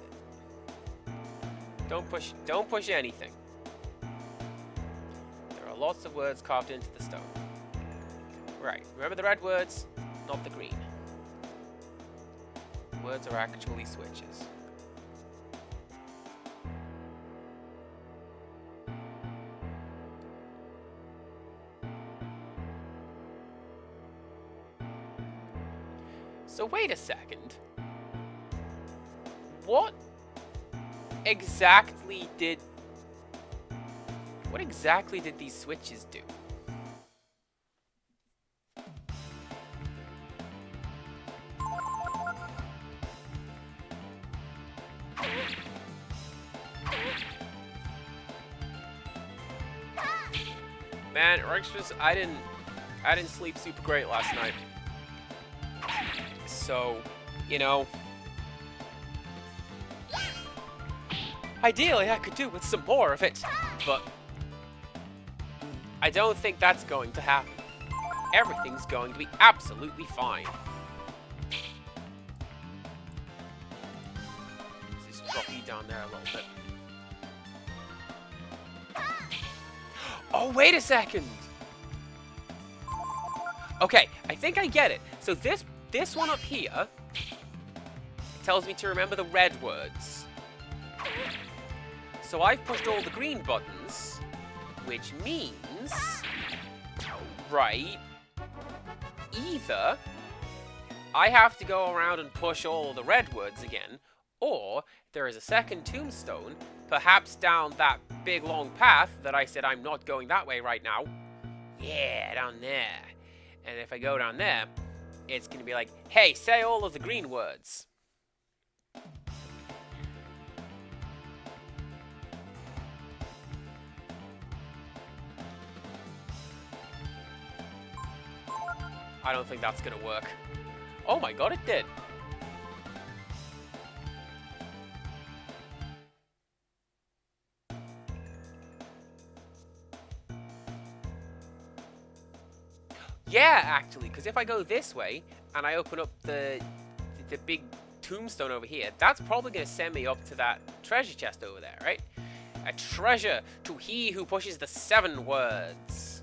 Don't push anything. There are lots of words carved into the stone. Right, remember the red words, not the green. Words are actually switches. So wait a second. What exactly did these switches do? Man, I didn't sleep super great last night. So, you know, ideally I could do with some more of it, but I don't think that's going to happen. Everything's going to be absolutely fine. Let's just drop you down there a little bit. Oh, wait a second! Okay, I think I get it. So this one up here tells me to remember the red words. So I've pushed all the green buttons, which means, right, either I have to go around and push all the red words again, or there is a second tombstone, perhaps down that big long path that I said I'm not going that way right now. Yeah, down there. And if I go down there, it's going to be like, hey, say all of the green words. I don't think that's going to work. Oh my god, it did. Yeah, actually, because if I go this way and I open up the big tombstone over here, that's probably going to send me up to that treasure chest over there, right? A treasure to he who pushes the 7 words.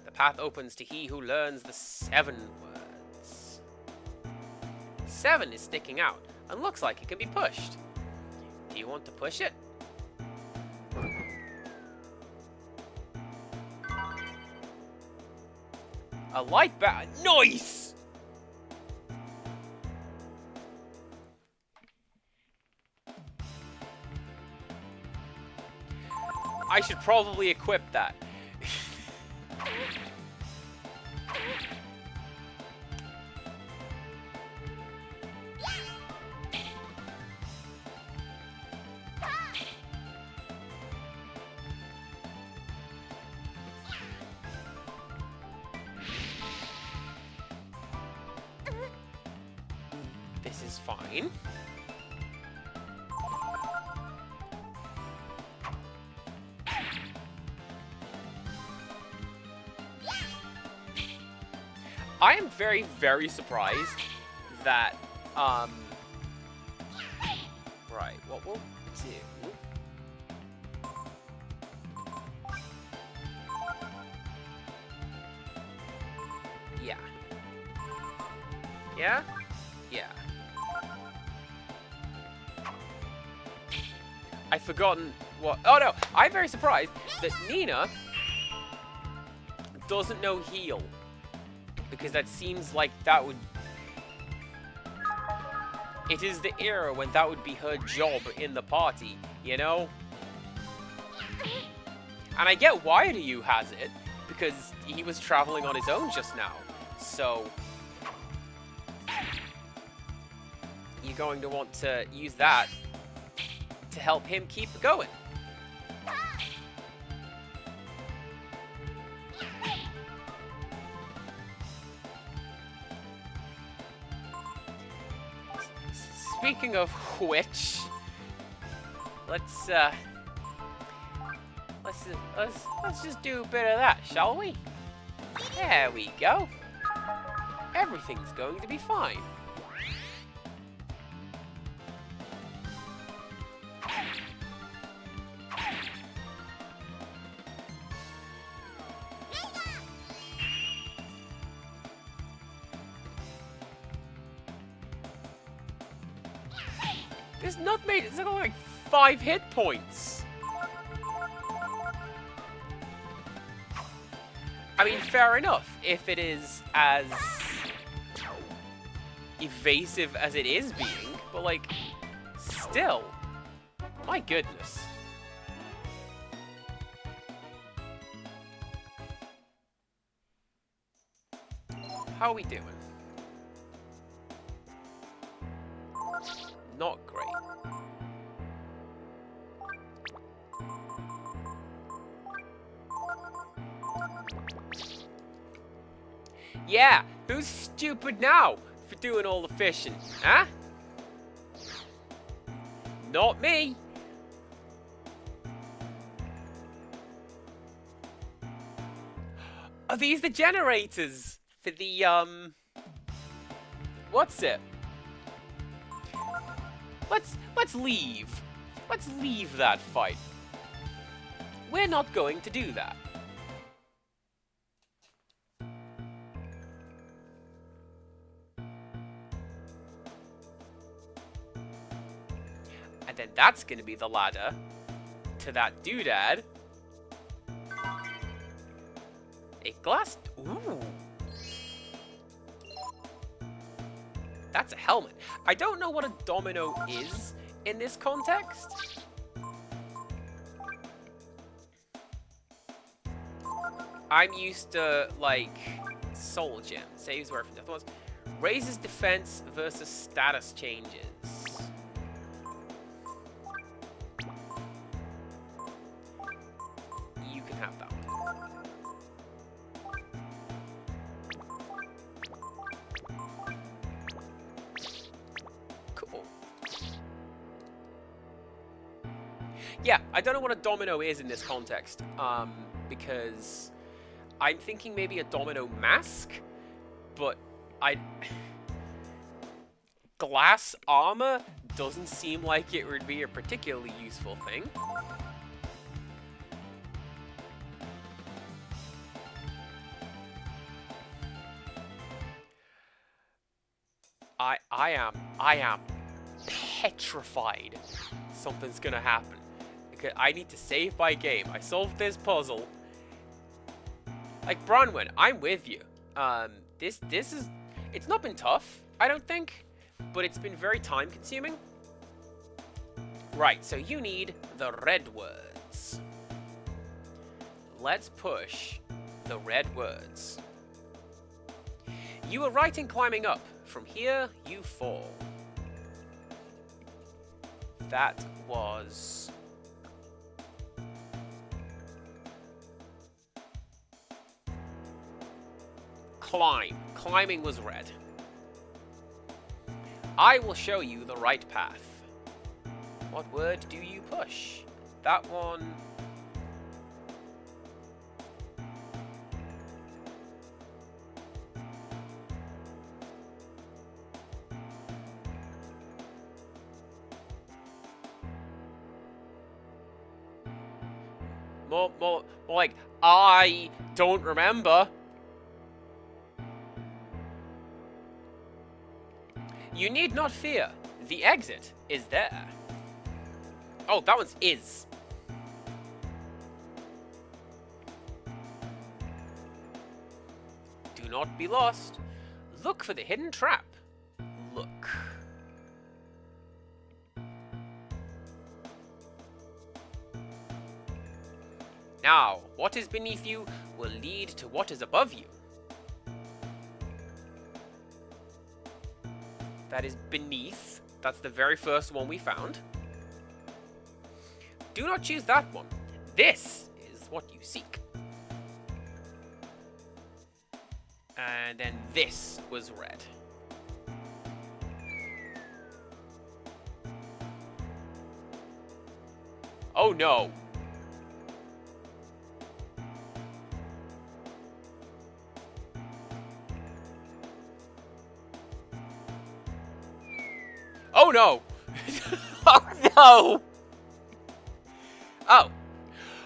The path opens to he who learns the 7 words. 7 is sticking out and looks like it can be pushed. Do you want to push it? A light bat. Nice! I should probably equip that. This is fine. I am very, very surprised that, right, what we'll do... Yeah. Yeah? Yeah. I've forgotten what... Oh no! I'm very surprised that Nina doesn't know heal. Because that seems like that would... It is the era when that would be her job in the party, you know? And I get why Ryu has it, because he was traveling on his own just now. So you're going to want to use that to help him keep going. Speaking of which, let's just do a bit of that, shall we? There we go. Everything's going to be fine. This nutmeg is only like 5 hit points. I mean, fair enough, if it is as evasive as it is being, but like, still, my goodness. How are we doing? Not great. Yeah, who's stupid now for doing all the fishing, huh? Not me. Are these the generators for the, what's it? Let's leave. Let's leave that fight. We're not going to do that. And then that's going to be the ladder to that doodad. A glass... Ooh. That's a helmet. I don't know what a domino is in this context. I'm used to, like, soul gem. Saves where from death was. Raises defense versus status changes. You can have that one. Cool. Yeah, I don't know what a domino is in this context, because I'm thinking maybe a domino mask, but glass armor doesn't seem like it would be a particularly useful thing. I am petrified something's gonna happen. Okay, I need to save my game. I solved this puzzle. Like, Bronwyn, I'm with you. This is... It's not been tough, I don't think, but it's been very time-consuming. Right, so you need the red words. Let's push the red words. You were right in climbing up. From here, you fall. That was... Climb. Climbing was red. I will show you the right path. What word do you push? That one... More like, I don't remember. You need not fear. The exit is there. Oh, that one's is. Do not be lost. Look for the hidden trap. Look. Now, what is beneath you will lead to what is above you. That is beneath. That's the very first one we found. Do not choose that one. This is what you seek. And then this was red. Oh no. Oh no! Oh no! Oh.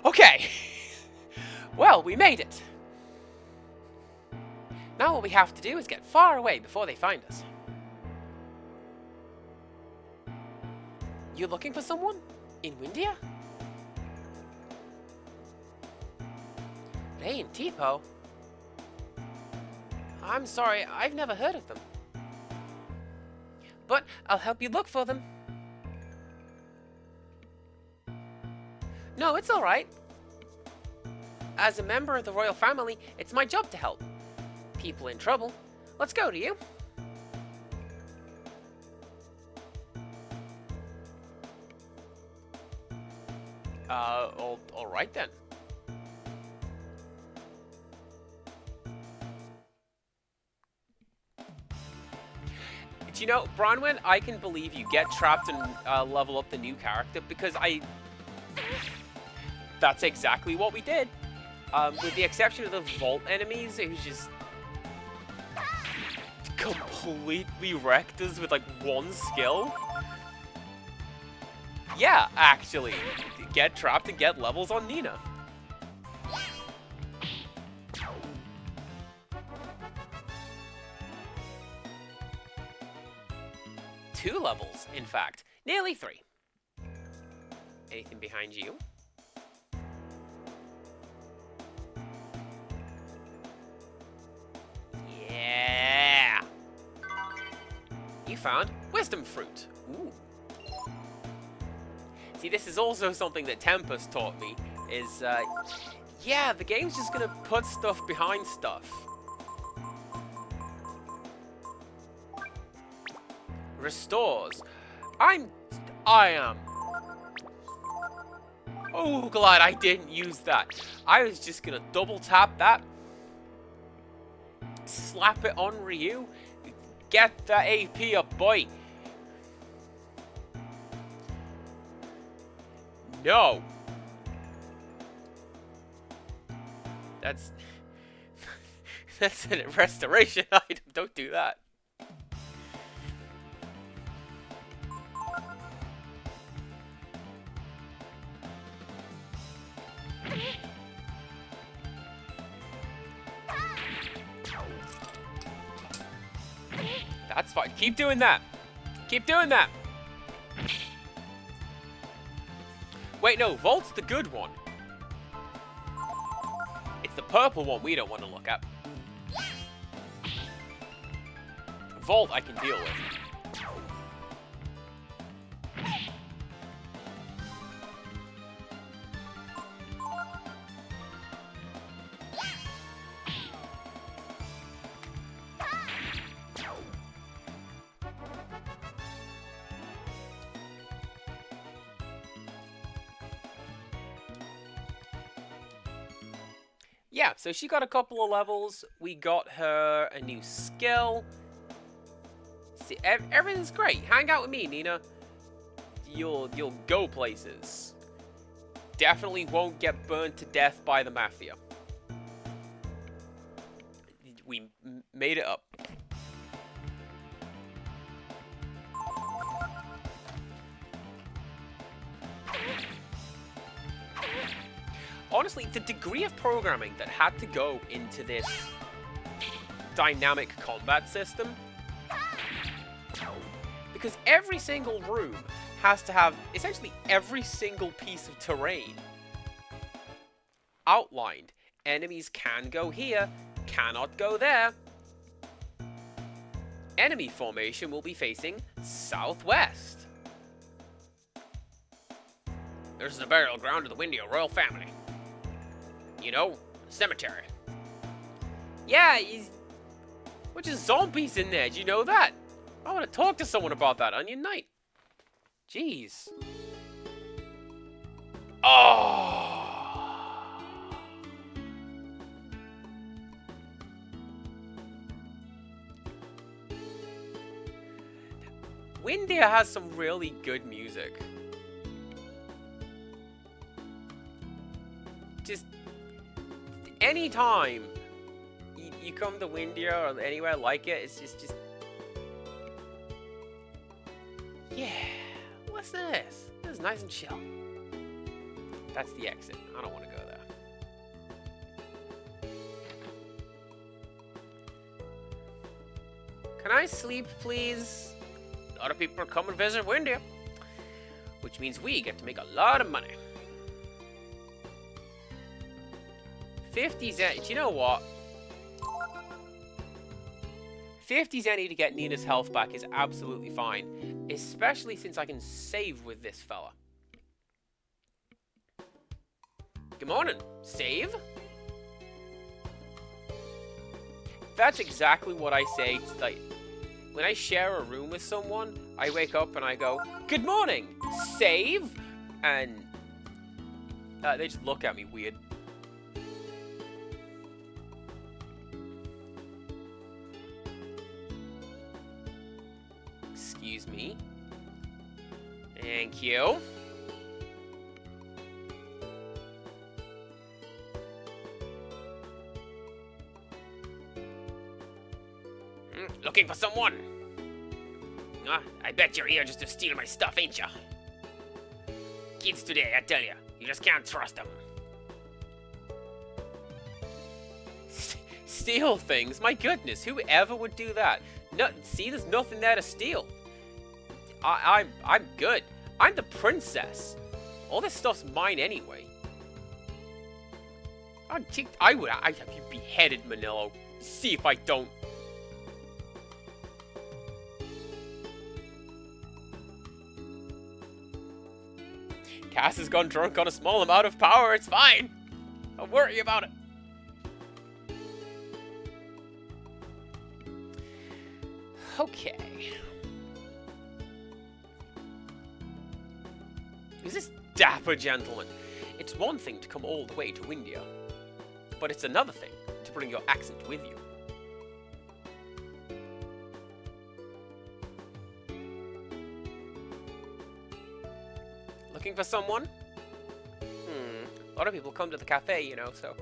Okay. Well, we made it. Now what we have to do is get far away before they find us. You looking for someone? In Windia? Ray and Tipo? I'm sorry, I've never heard of them. But I'll help you look for them. No, it's alright. As a member of the royal family, it's my job to help. People in trouble. Let's go, to you. Alright then. Do you know, Bronwyn, I can believe you get trapped and level up the new character because that's exactly what we did. With the exception of the vault enemies, it was just completely wrecked us with like one skill. Yeah, actually. Get trapped and get levels on Nina. Two levels, in fact. Nearly 3. Anything behind you? Yeah! You found Wisdom Fruit. Ooh. See, this is also something that Tempest taught me, is, yeah, the game's just gonna put stuff behind stuff. Restores. I am. Oh, glad I didn't use that. I was just gonna double tap that, slap it on Ryu, get the AP up, boy. No. That's a restoration item. Don't do that. That's fine. Keep doing that. Keep doing that. Wait, no. Volt's the good one. It's the purple one we don't want to look at. Volt I can deal with. Yeah, so she got a couple of levels. We got her a new skill. See, everything's great. Hang out with me, Nina. You'll go places. Definitely won't get burned to death by the Mafia. We made it up. Honestly, the degree of programming that had to go into this dynamic combat system, because every single room has to have essentially every single piece of terrain outlined. Enemies can go here, cannot go there. Enemy formation will be facing southwest. This is the burial ground of the Windia royal family. You know, cemetery. Yeah, he's... Which is zombies in there, do you know that? I want to talk to someone about that, Onion Knight. Jeez. Oh! Windia has some really good music. Just anytime you come to Windia or anywhere like it, it's just yeah. What's this? This is nice and chill. That's the exit. I don't want to go there. Can I sleep, please? A lot of people are coming to visit Windia, which means we get to make a lot of money. 50 Zen. Do you know what? 50 Zenny to get Nina's health back is absolutely fine, especially since I can save with this fella. Good morning. Save? That's exactly what I say. Like, when I share a room with someone, I wake up and I go, "Good morning. Save?" And they just look at me weird. Excuse me. Thank you. Looking for someone? I bet you're here just to steal my stuff, ain't ya? Kids today, I tell ya, you just can't trust them. Steal things? My goodness, whoever would do that? No, see, there's nothing there to steal. I'm good. I'm the princess. All this stuff's mine anyway. I'd have you beheaded, Manillo. See if I don't. Cass has gone drunk on a small amount of power. It's fine. Don't worry about it. Okay. Who's this dapper gentleman? It's one thing to come all the way to Windia, but it's another thing to bring your accent with you. Looking for someone? A lot of people come to the cafe, you know, so...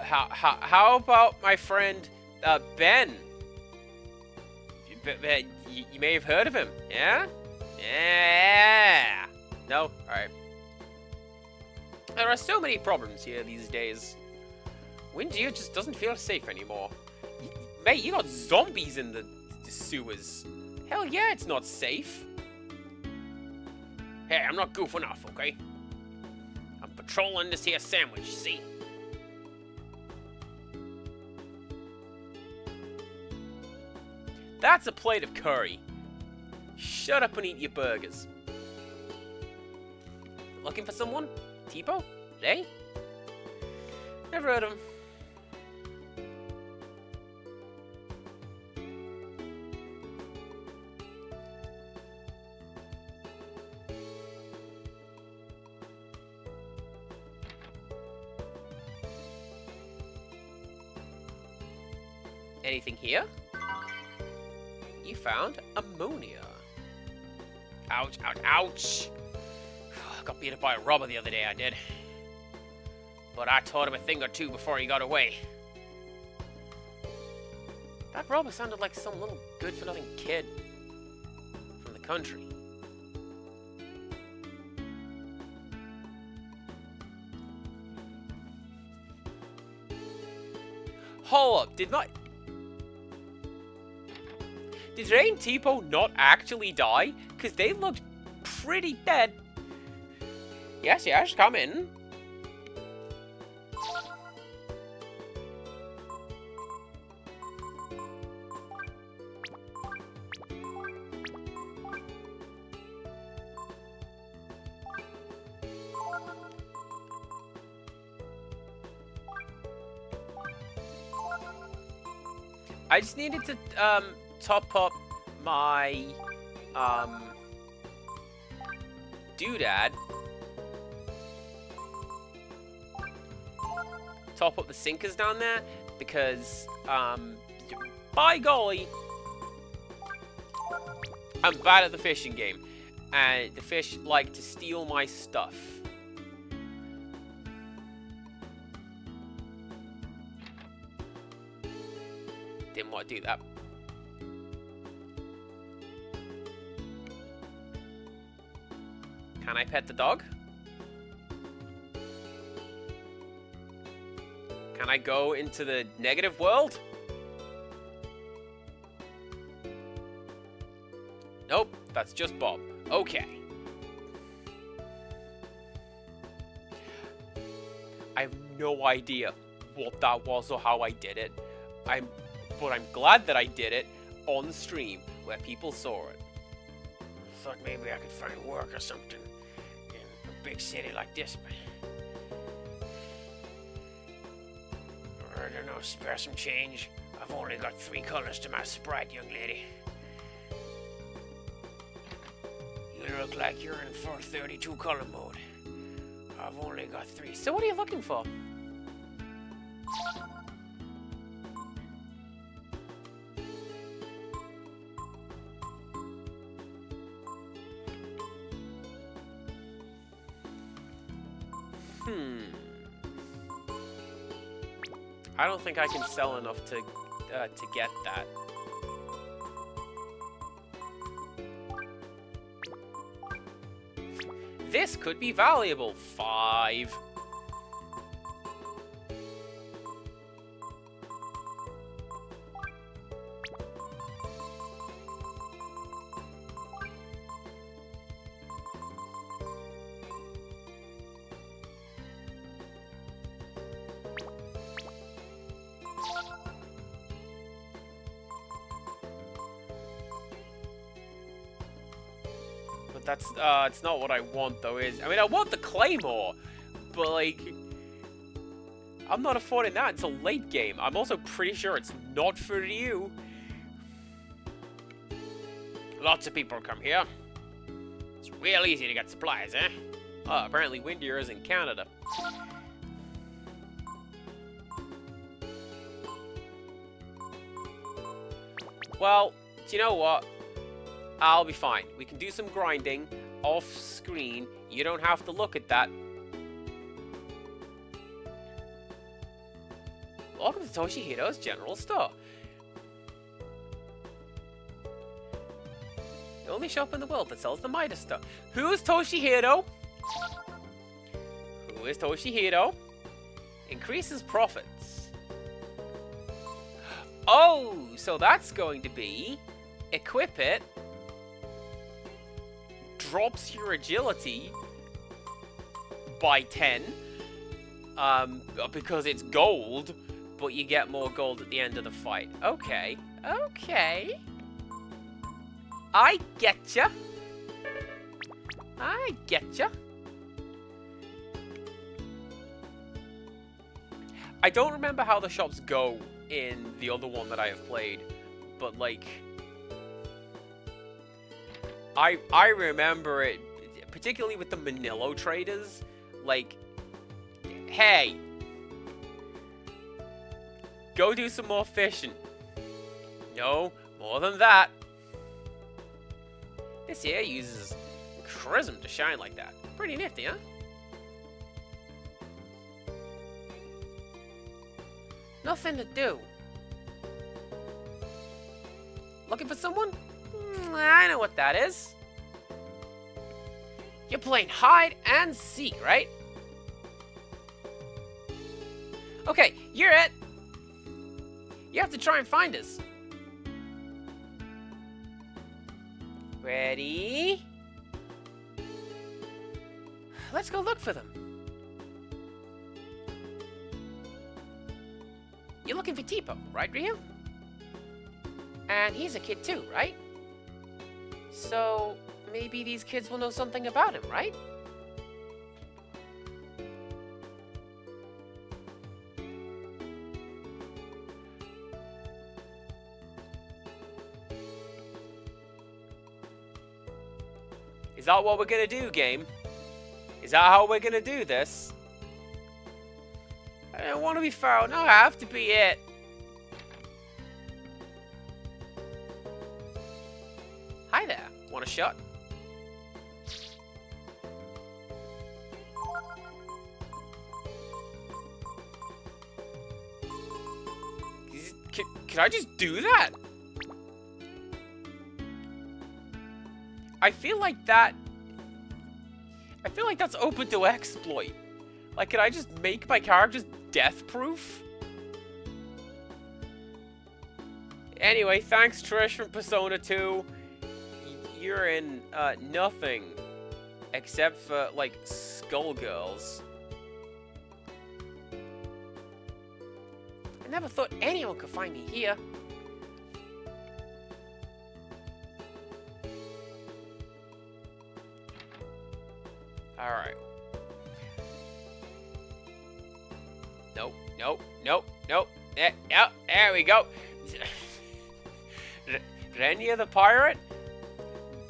How about my friend, Ben? You may have heard of him, yeah? Yeah! No? Alright. There are so many problems here these days. Windia just doesn't feel safe anymore. Mate, you got zombies in the sewers. Hell yeah, it's not safe. Hey, I'm not goofing off, okay? I'm patrolling this here sandwich, see? That's a plate of curry. Shut up and eat your burgers. Looking for someone? Tipo? Ray? Never heard of him. Anything here? You found ammonia. Ouch, ouch, ouch. I got beat up by a robber the other day, I did. But I taught him a thing or two before he got away. That robber sounded like some little good-for-nothing kid from the country. Hold up, did Ray and Tipo not actually die? Because they looked pretty dead. Yes, yes, come in. I just needed to top up my doodad. Top up the sinkers down there because by golly, I'm bad at the fishing game, and the fish like to steal my stuff. Didn't want to do that. Can I pet the dog? Can I go into the negative world? Nope, that's just Bob. Okay. I have no idea what that was or how I did it. But I'm glad that I did it on stream where people saw it. I thought maybe I could find work or something in a big city like this, but I don't know, spare some change. I've only got 3 colors to my sprite, young lady. You look like you're in for 32 color mode. I've only got 3. So what are you looking for? I don't think I can sell enough to get that. This could be valuable. 5. That's, it's not what I want, though, is... I mean, I want the Claymore, but, like... I'm not affording that until late game. I'm also pretty sure it's not for you. Lots of people come here. It's real easy to get supplies, eh? Oh, apparently windier is in Canada. Well, do you know what? I'll be fine. We can do some grinding off screen. You don't have to look at that. Welcome to Toshihiro's General Store. The only shop in the world that sells the Midas stuff. Who's Toshihiro? Who is Toshihiro? Increases profits. Oh, so that's going to be equip it. Drops your agility by 10 because it's gold, but you get more gold at the end of the fight. Okay, okay. I getcha. I getcha. I don't remember how the shops go in the other one that I have played, but like... I remember it, particularly with the Manilo traders, like, hey, go do some more fishing. No, more than that. This here uses Chrism to shine like that. Pretty nifty, huh? Nothing to do. Looking for someone? I know what that is. You're playing hide and seek, right? Okay, you're it. You have to try and find us. Ready? Let's go look for them. You're looking for Tipo, right, Ryu? And he's a kid too, right? So, maybe these kids will know something about him, right? Is that what we're gonna do, game? Is that how we're gonna do this? I don't want to be Pharaoh. No, I have to be it. Hi there. Want a shot? Can I just do that? I feel like that's open to exploit. Like, can I just make my characters death-proof? Anyway, thanks Trish from Persona 2. You're in nothing except for, like, Skullgirls. I never thought anyone could find me here. Alright. Nope, nope, nope, nope. Yep, there we go. Renia the pirate?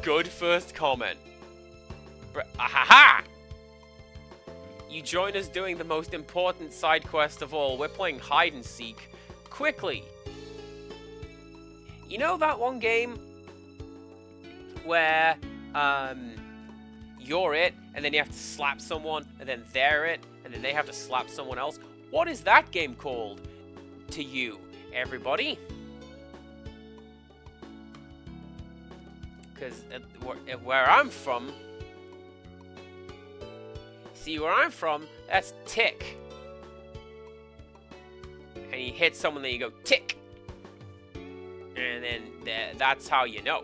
Good first comment. Ahaha! You join us doing the most important side quest of all. We're playing hide and seek. Quickly! You know that one game where you're it, and then you have to slap someone, and then they're it, and then they have to slap someone else? What is that game called to you, everybody? Because where I'm from... See, where I'm from, that's tick. And you hit someone, then you go tick. And then that's how you know.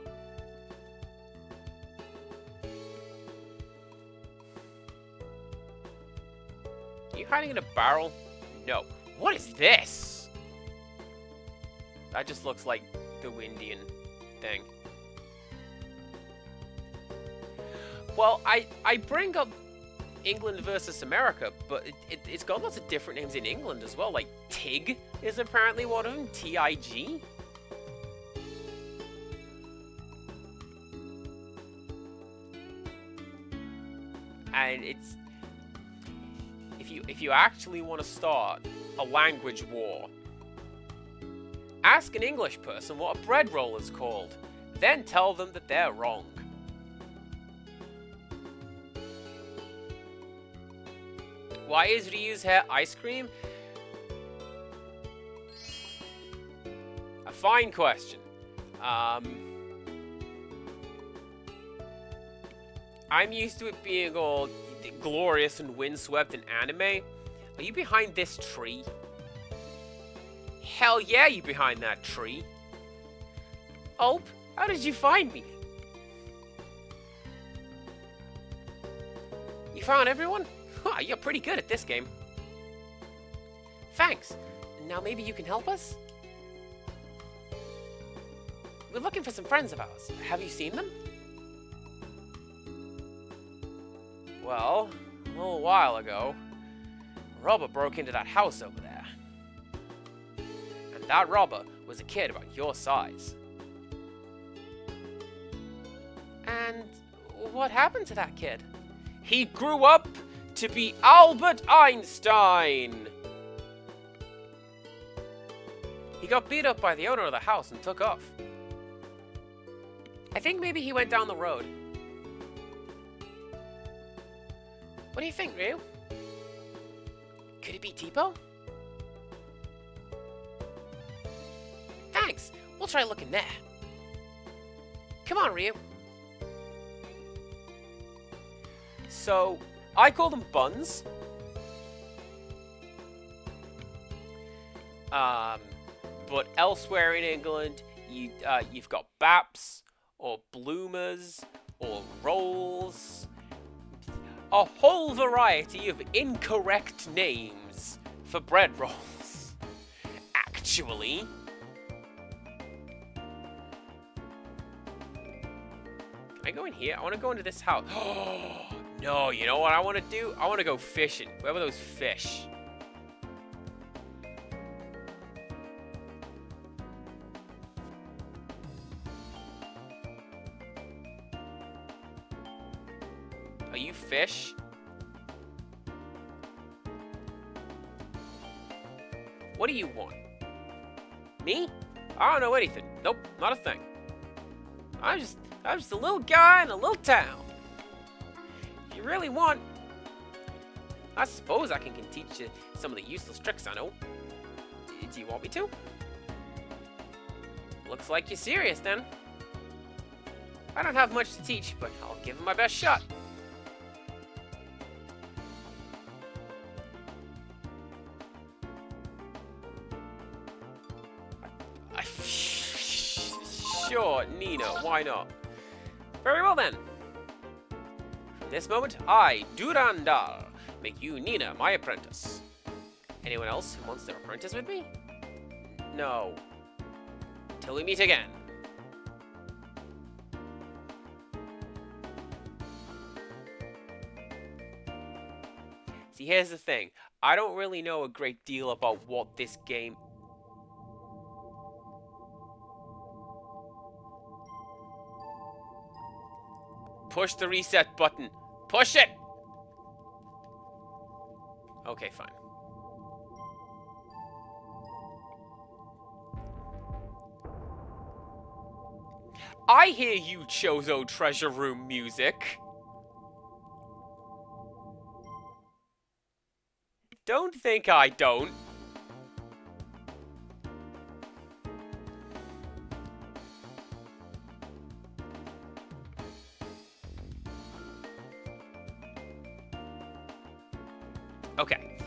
Are you hiding in a barrel? No. What is this? That just looks like the Windian thing. Well, I bring up England versus America, but it's got lots of different names in England as well. Like TIG is apparently one of them. TIG. And it's if you actually want to start a language war, ask an English person what a bread roll is called, then tell them that they're wrong. Why is Ryu's hair ice cream? A fine question. I'm used to it being all glorious and windswept in anime. Are you behind this tree? Hell yeah, you behind that tree. Oh, how did you find me? You found everyone? Huh, you're pretty good at this game. Thanks. Now maybe you can help us? We're looking for some friends of ours. Have you seen them? Well, a little while ago, a robber broke into that house over there. And that robber was a kid about your size. And what happened to that kid? He grew up to be Albert Einstein! He got beat up by the owner of the house and took off. I think maybe he went down the road. What do you think, Ryu? Could it be Tipo? Thanks! We'll try looking there. Come on, Ryu. So, I call them buns. But elsewhere in England, you've got baps, or bloomers, or rolls. A whole variety of incorrect names for bread rolls. Actually. Can I go in here? I want to go into this house. No, you know what I want to do? I want to go fishing. Where were those fish? Are you fish? What do you want? Me? I don't know anything. Nope, not a thing. I'm just a little guy in a little town. If you really want, I suppose I can teach you some of the useless tricks I know. Do you want me to? Looks like you're serious then. I don't have much to teach, but I'll give it my best shot. Sure, Nina, why not? Very well then. From this moment, I, Durandal, make you, Nina, my apprentice. Anyone else who wants their apprentice with me? No. Till we meet again. See, here's the thing. I don't really know a great deal about what this game... Push the reset button. Push it! Okay, fine. I hear you, Chozo Treasure Room music. Don't think I don't. Okay.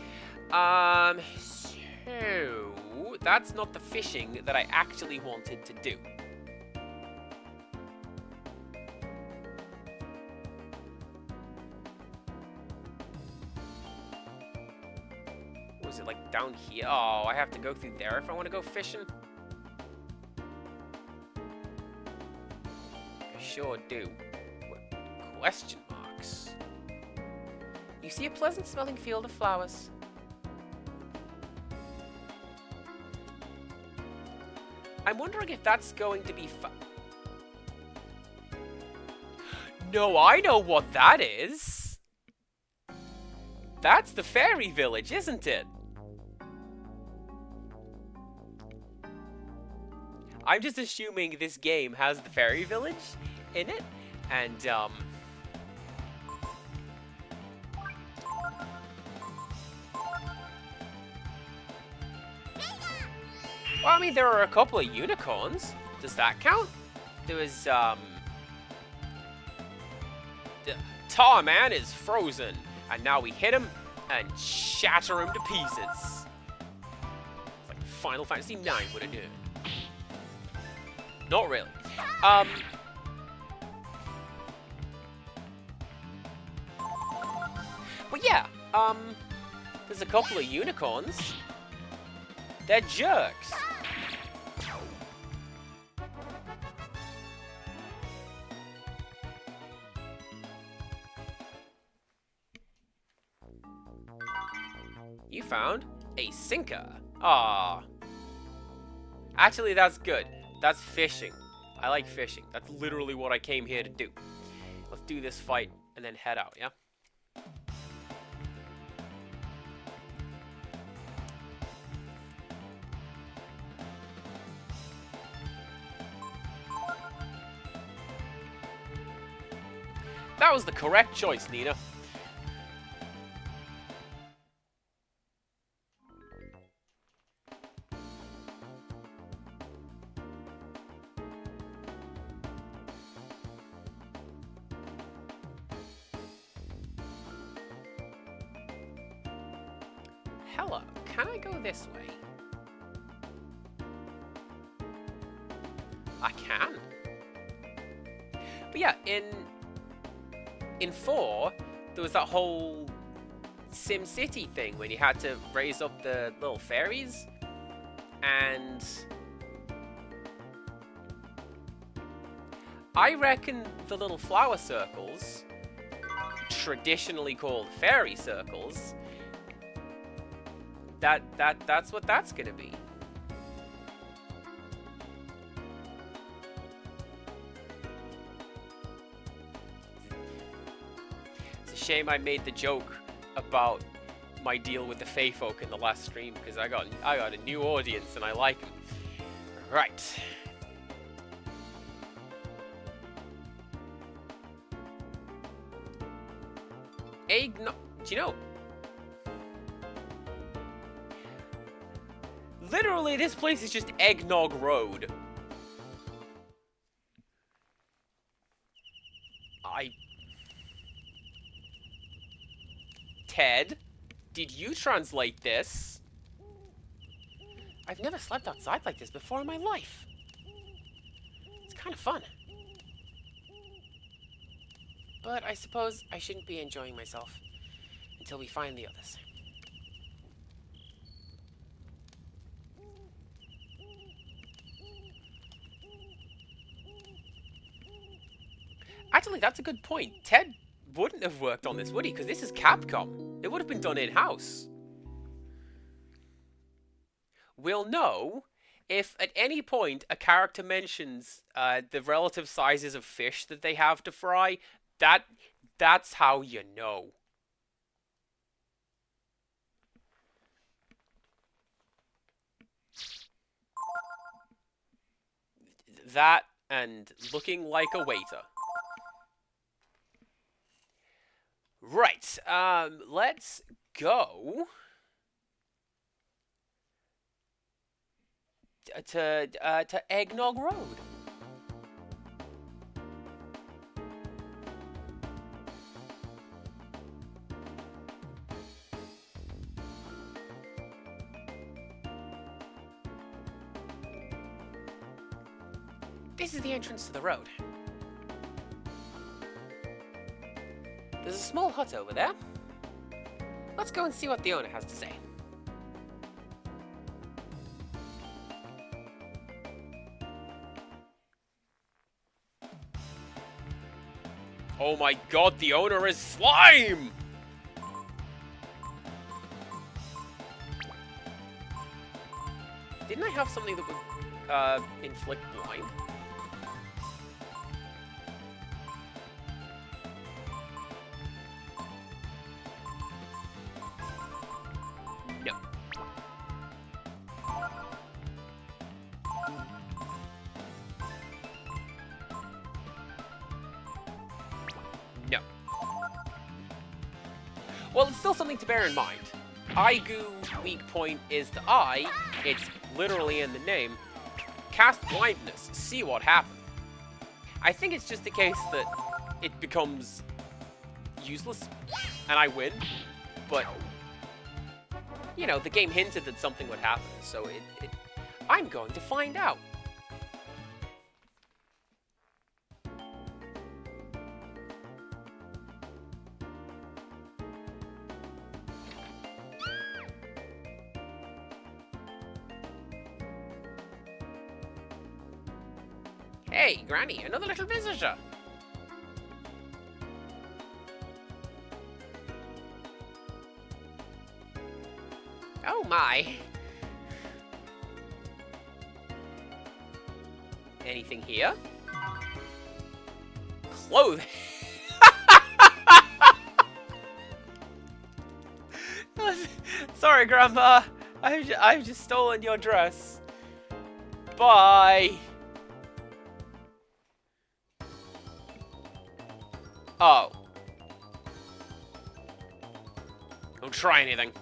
So that's not the fishing that I actually wanted to do. Was it like down here? Oh, I have to go through there if I want to go fishing? I sure do. What question marks? You see a pleasant smelling field of flowers. I'm wondering if that's going to be No, I know what that is. That's the fairy village, isn't it? I'm just assuming this game has the fairy village in it, and well, I mean, there are a couple of unicorns. Does that count? There was, Tar Man is frozen, and now we hit him and shatter him to pieces. It's like Final Fantasy IX would have done. Not really. But yeah, there's a couple of unicorns. They're jerks. You found a sinker. Ah. Actually, that's good. That's fishing. I like fishing. That's literally what I came here to do. Let's do this fight and then head out, yeah? That was the correct choice, Nina. Hello, can I go this way? I can. But yeah, in 4, there was that whole SimCity thing when you had to raise up the little fairies, and I reckon the little flower circles, traditionally called fairy circles, that's what that's gonna be. It's a shame I made the joke about my deal with the Fey folk in the last stream, because I got a new audience and I like them. Right. Eggnog. Do you know? Literally, this place is just Eggnog Road. Ted, did you translate this? I've never slept outside like this before in my life. It's kind of fun. But I suppose I shouldn't be enjoying myself until we find the others. Actually, that's a good point. Ted wouldn't have worked on this, would he? Because this is Capcom. It would have been done in-house. We'll know if at any point a character mentions the relative sizes of fish that they have to fry. That's how you know. That and looking like a waiter. Right, let's go to Eggnog Road. This is the entrance to the road. There's a small hut over there. Let's go and see what the owner has to say. Oh my god, the owner is slime! Didn't I have something that would inflict blind? No. No. Well, it's still something to bear in mind. Aigoo weak point is the eye. It's literally in the name. Cast blindness. See what happens. I think it's just the case that it becomes useless and I win. But, you know, the game hinted that something would happen. So I'm going to find out. Hey, Granny, another little visitor. Oh my. Anything here? Clothing. Sorry, Grandma. I've just stolen your dress. Bye. Oh. Don't try anything.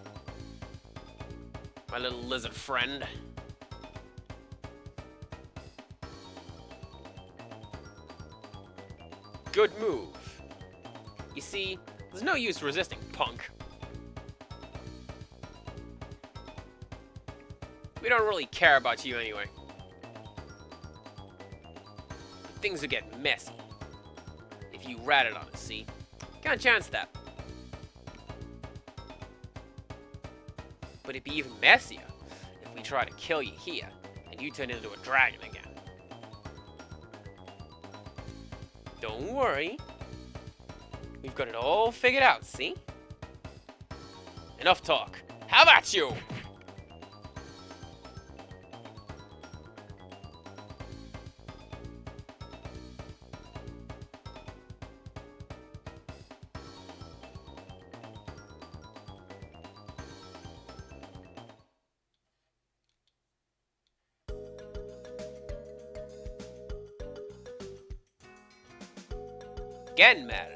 My little lizard friend. Good move. You see, there's no use resisting, punk. We don't really care about you anyway. Things will get messy if you ratted on us, see? Got a chance of that. But it'd be even messier if we try to kill you here and you turn into a dragon again. Don't worry. We've got it all figured out, see? Enough talk. How about you? again, Mel.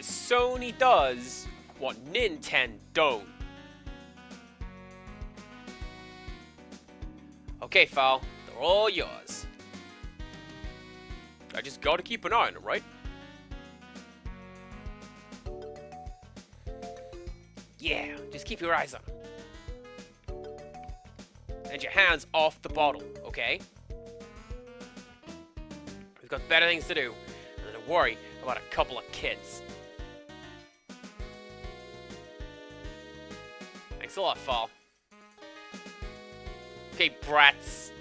Sony does what Nintendo don't. Okay, Fowl, they're all yours. I just gotta keep an eye on them, right? Yeah, just keep your eyes on them. And your hands off the bottle, okay? We've got better things to do than to worry about a couple of kids. Thanks a lot, Fall. Okay, brats.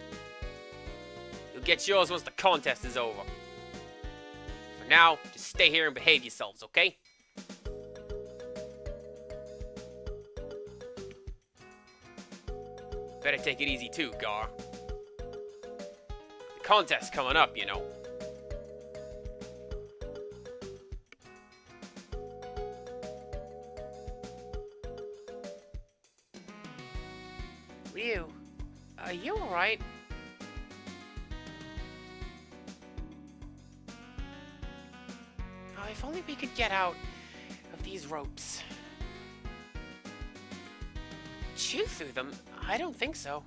You'll get yours once the contest is over. For now, just stay here and behave yourselves, okay? Better take it easy too, Gar. The contest's coming up, you know. Ryu, are you alright? Oh, if only we could get out of these ropes. Chew through them? I don't think so.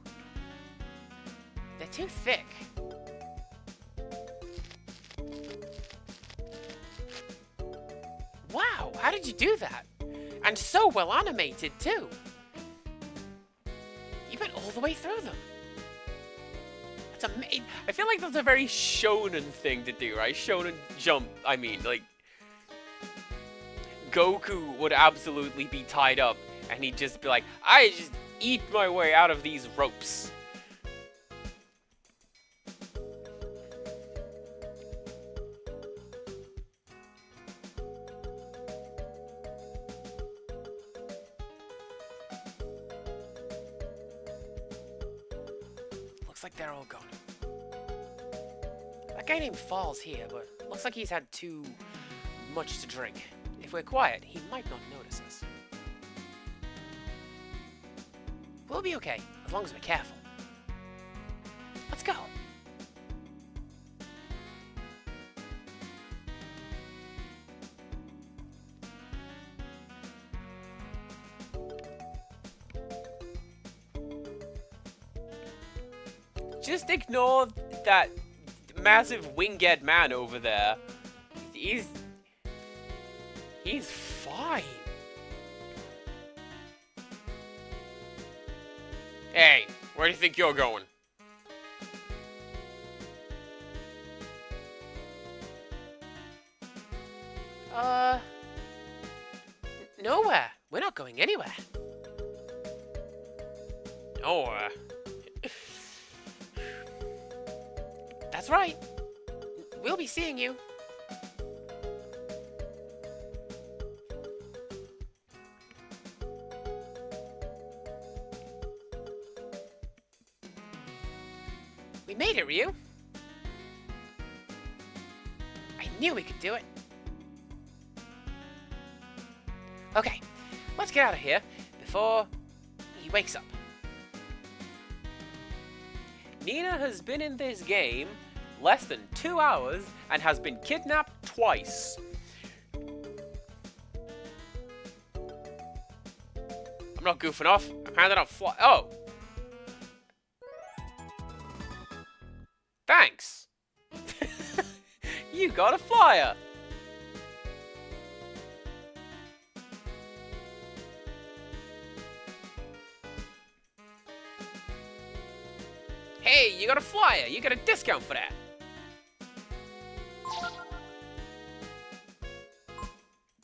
They're too thick. Wow, how did you do that? And so well animated, too. You went all the way through them. That's amazing. I feel like that's a very shonen thing to do, right? Shonen jump, I mean, like... Goku would absolutely be tied up, and he'd just be like, I just eat my way out of these ropes. Looks like they're all gone. That guy named Fall's here, but looks like he's had too much to drink. If we're quiet, he might not notice us. We'll be okay, as long as we're careful. Let's go. Just ignore that massive winged man over there. He's fine. Hey, where do you think you're going? Nowhere. We're not going anywhere. Nowhere. That's right. We'll be seeing you. We made it, Ryu. I knew we could do it. Okay, let's get out of here before he wakes up. Nina has been in this game less than 2 hours and has been kidnapped twice. I'm not goofing off. I'm handing out Oh! Thanks! You got a flyer! Hey, you got a flyer! You get a discount for that!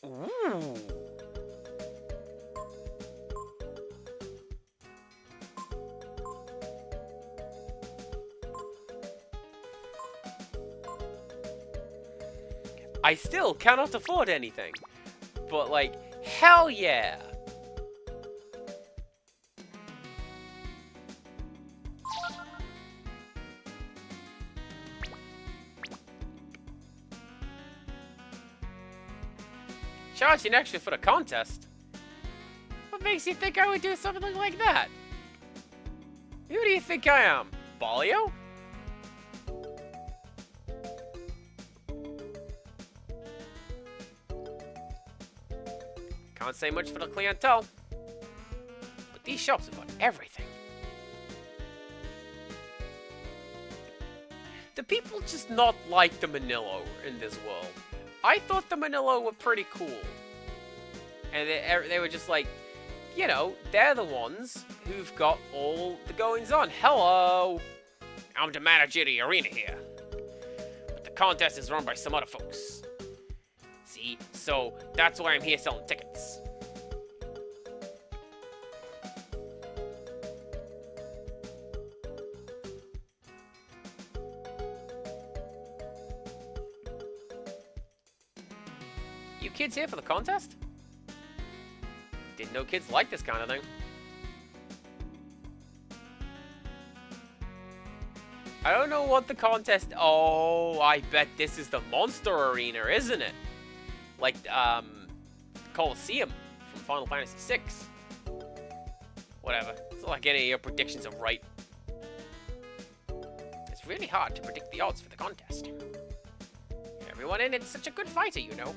Ooh. I still cannot afford anything. But, like, hell yeah! Charging extra for the contest? What makes you think I would do something like that? Who do you think I am? Balio? Can't say much for the clientele. But these shops have got everything. Do people just not like the Manilo in this world? I thought the Manilo were pretty cool. And they were just like, you know, they're the ones who've got all the goings on. Hello! I'm the manager of the arena here. But the contest is run by some other folks. See? So, that's why I'm here selling tickets. You kids here for the contest? Didn't know kids like this kind of thing. I don't know what the contest... Oh, I bet this is the Monster Arena, isn't it? Like, Colosseum from Final Fantasy VI. Whatever. It's not like any of your predictions are right. It's really hard to predict the odds for the contest. Everyone in it's such a good fighter, you know.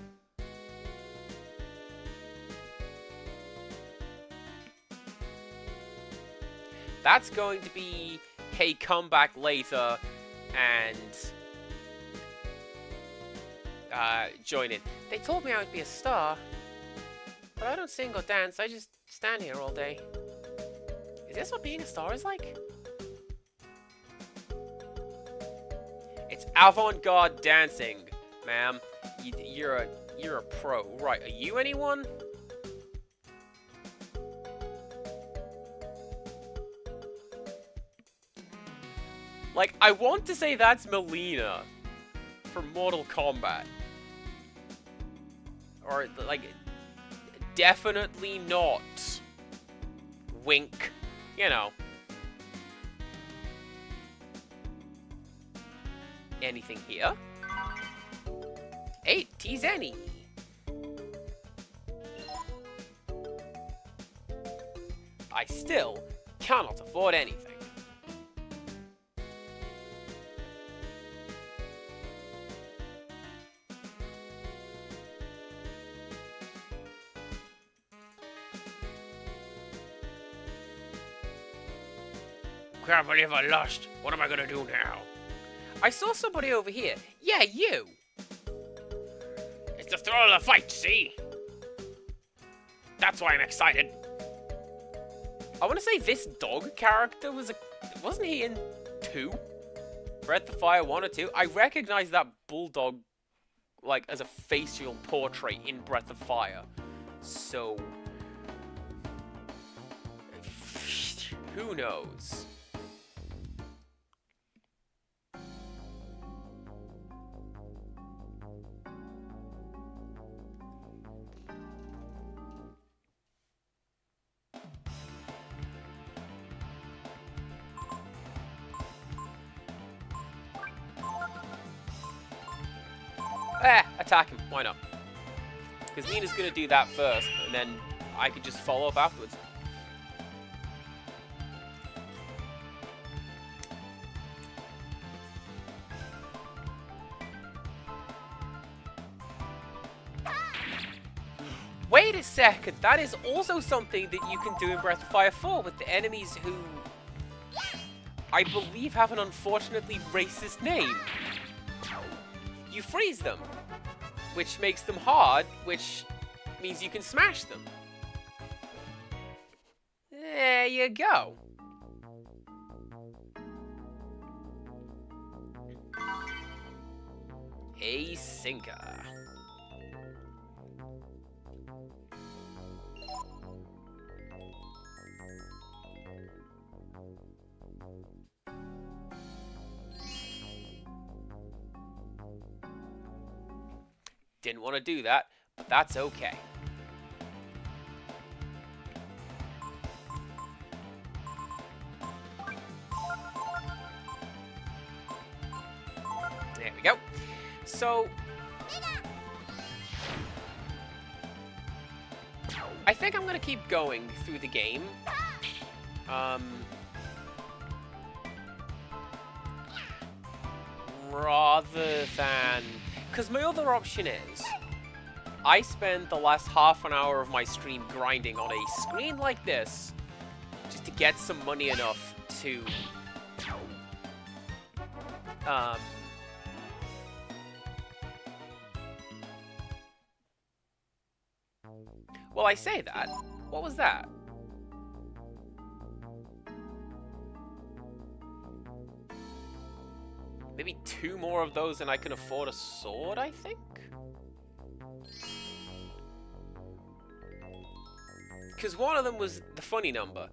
That's going to be, hey, come back later and join in. They told me I would be a star, but I don't sing or dance. I just stand here all day. Is this what being a star is like? It's avant-garde dancing, ma'am. You're a pro, right? Are you anyone? Like, I want to say that's Melina from Mortal Kombat. Or, like, definitely not Wink, you know. Anything here? Hey, T-Zenny. I still cannot afford anything. Can't believe I lost. What am I gonna do now? I saw somebody over here. Yeah, you. It's the thrill of the fight, see? That's why I'm excited. I want to say this dog character was wasn't he in 2? Breath of Fire 1 or 2? I recognize that bulldog, like, as a facial portrait in Breath of Fire. So, who knows? Attack him. Why not? Because Nina's going to do that first, and then I could just follow up afterwards. Wait a second, that is also something that you can do in Breath of Fire 4 with the enemies who, I believe, have an unfortunately racist name. You freeze them, which makes them hard, which means you can smash them. There you go. A sinker. Didn't want to do that, but that's okay. There we go. So, I think I'm gonna keep going through the game. Rather than... Because my other option is... I spend the last half an hour of my stream grinding on a screen like this just to get some money enough to... Well, I say that. What was that? Maybe 2 more of those and I can afford a sword, I think? Because one of them was the funny number.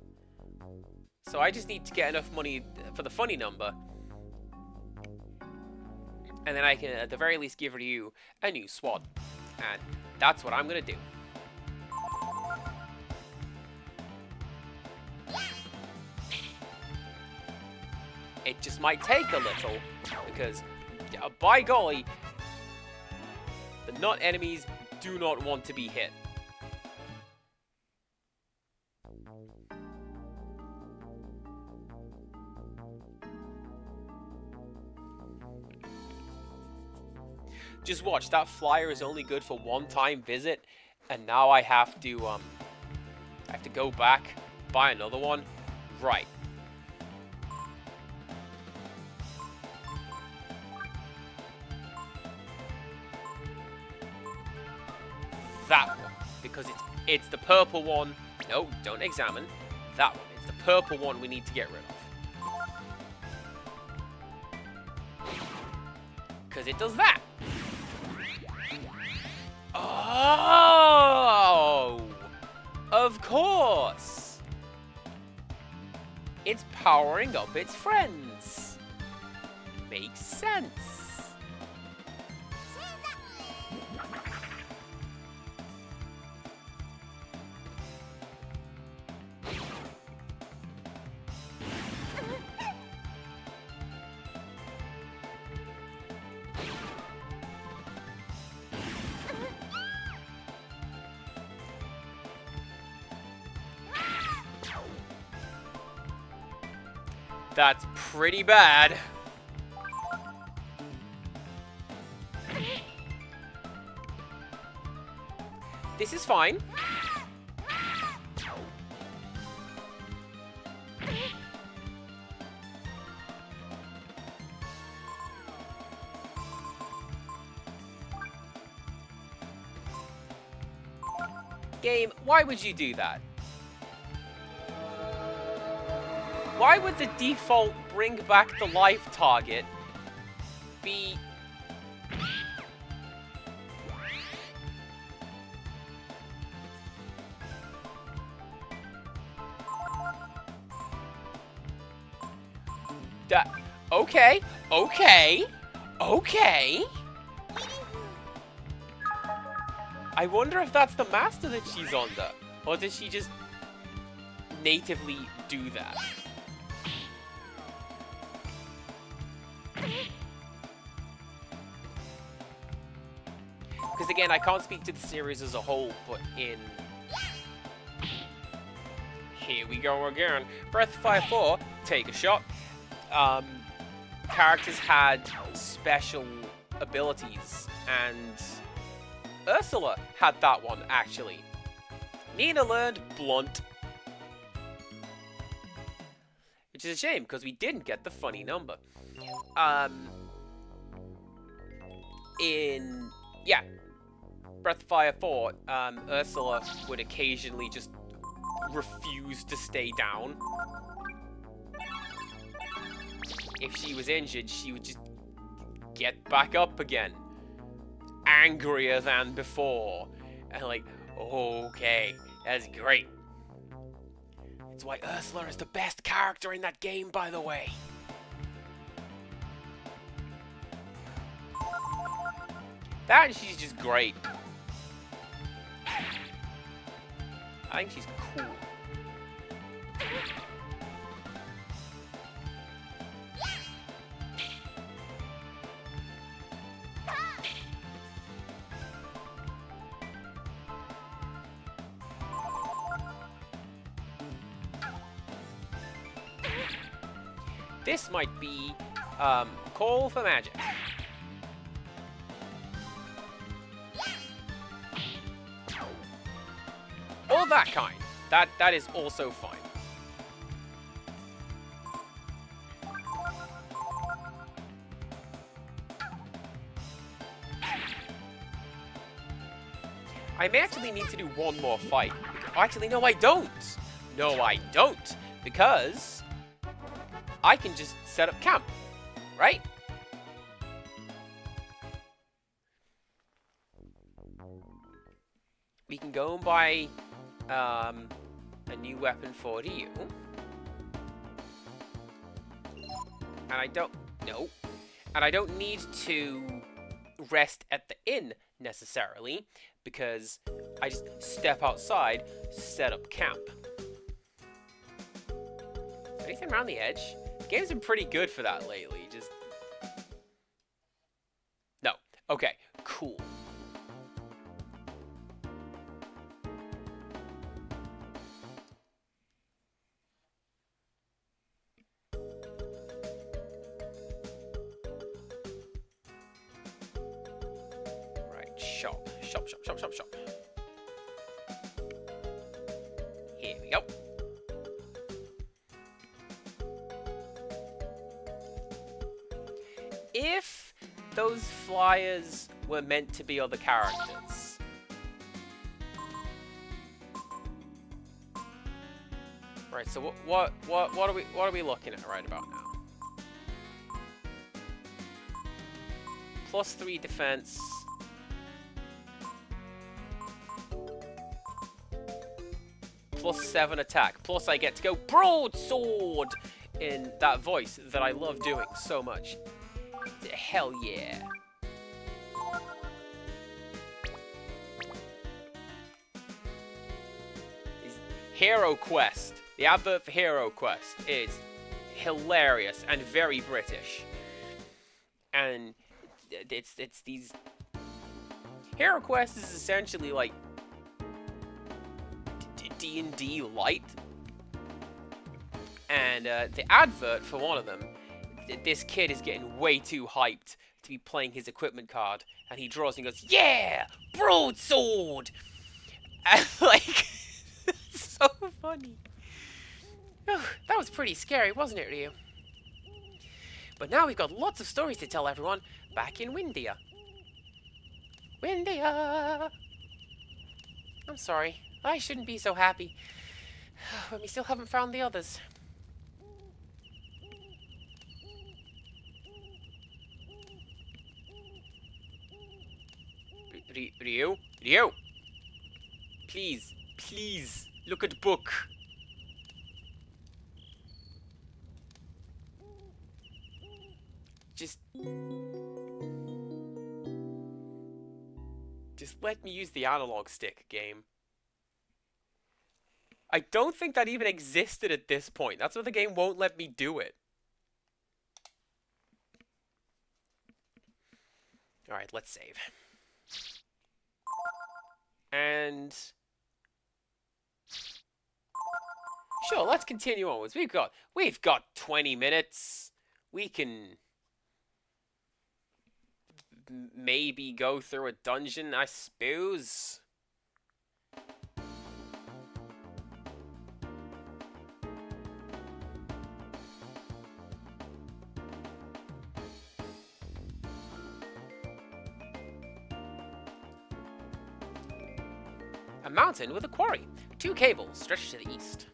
So I just need to get enough money for the funny number. And then I can, at the very least, give you a new sword. And that's what I'm going to do. It just might take a little, because, by golly, the nut enemies do not want to be hit. Just watch, that flyer is only good for one-time visit, and now I have to go back, buy another one. Right. That one, because it's the purple one. No, don't examine. That one. It's the purple one we need to get rid of. Because it does that. Oh! Of course! It's powering up its friends. Makes sense. That's pretty bad. This is fine. Game, why would you do that? Why would the default bring back the life target be... Okay, okay, okay. I wonder if that's the master that she's under. Or does she just natively do that? Because again, I can't speak to the series as a whole, but in... Here we go again. Breath of Fire 4, take a shot. Characters had special abilities, and Ursula had that one, actually. Nina learned Blunt. Which is a shame, because we didn't get the funny number. Yeah. Breath of Fire 4, Ursula would occasionally just refuse to stay down. If she was injured, she would just get back up again. Angrier than before. And like, okay, that's great. That's why Ursula is the best character in that game, by the way. That and she's just great. I think she's cool. This might be call for magic. Or that kind. That is also fine. I may actually need to do one more fight. Actually, no, I don't. No, I don't. Because I can just set up camp, right? We can go and buy a new weapon for you. And I don't... No. And I don't need to rest at the inn, necessarily, because I just step outside, set up camp. Anything around the edge? The game's been pretty good for that lately, just... No. Okay, cool. Shop. Here we go. If those flyers were meant to be other characters, right? So what are we looking at right about now? +3 defense. +7 attack. Plus I get to go broadsword in that voice that I love doing so much. Hell yeah. Hero Quest. The advert for Hero Quest is hilarious and very British. And it's these... Hero Quest is essentially like D&D light, and the advert for one of them, this kid is getting way too hyped to be playing his equipment card, and he draws and goes, "Yeah, broadsword!" And like, it's so funny. Oh, that was pretty scary, wasn't it, Ryu? But now we've got lots of stories to tell everyone back in Windia. Windia! I'm sorry. I shouldn't be so happy, but we still haven't found the others. Ryu? Please, look at book. Just let me use the analog stick, game. I don't think that even existed at this point. That's why the game won't let me do it. Alright, let's save. And... Sure, let's continue onwards. We've got 20 minutes. We can... maybe go through a dungeon, I suppose. A mountain with a quarry. 2 cables stretched to the east.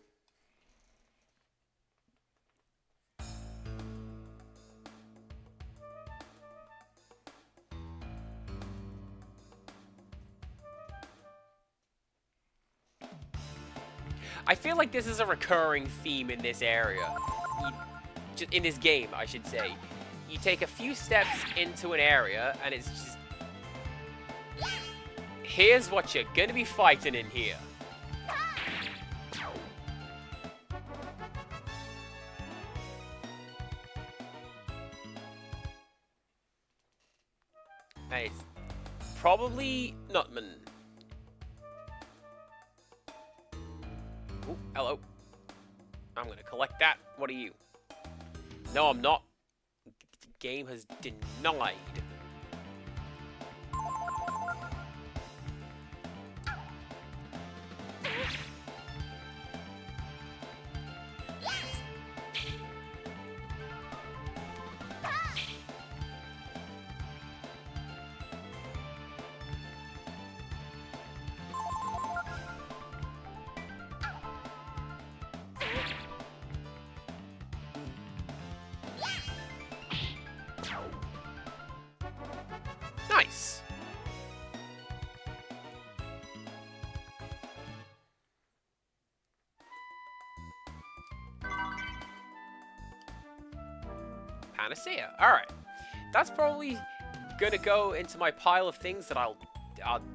I feel like this is a recurring theme in this area. In this game, I should say. You take a few steps into an area, and it's just... Here's what you're gonna be fighting in here. And it's probably Nutman. Ooh, hello. I'm gonna collect that. What are you? No, I'm not. The game has denied. Nice. Panacea. Alright. That's probably gonna go into my pile of things that I'll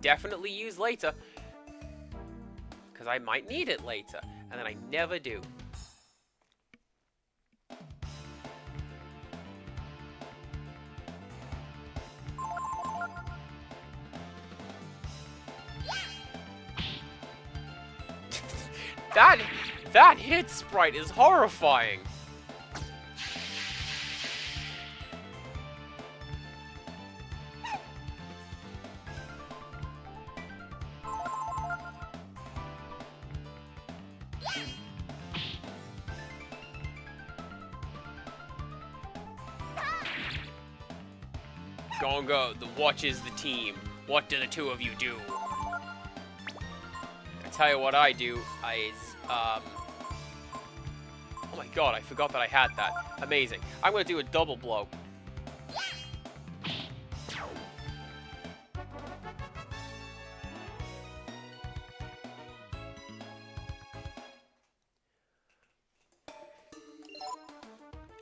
definitely use later. Because I might need it later. And then I never do. That hit sprite is horrifying. Gonga, the watches the team. What do the two of you do? I tell you what I do is, oh my god, I forgot that I had that. Amazing. I'm gonna do a double blow.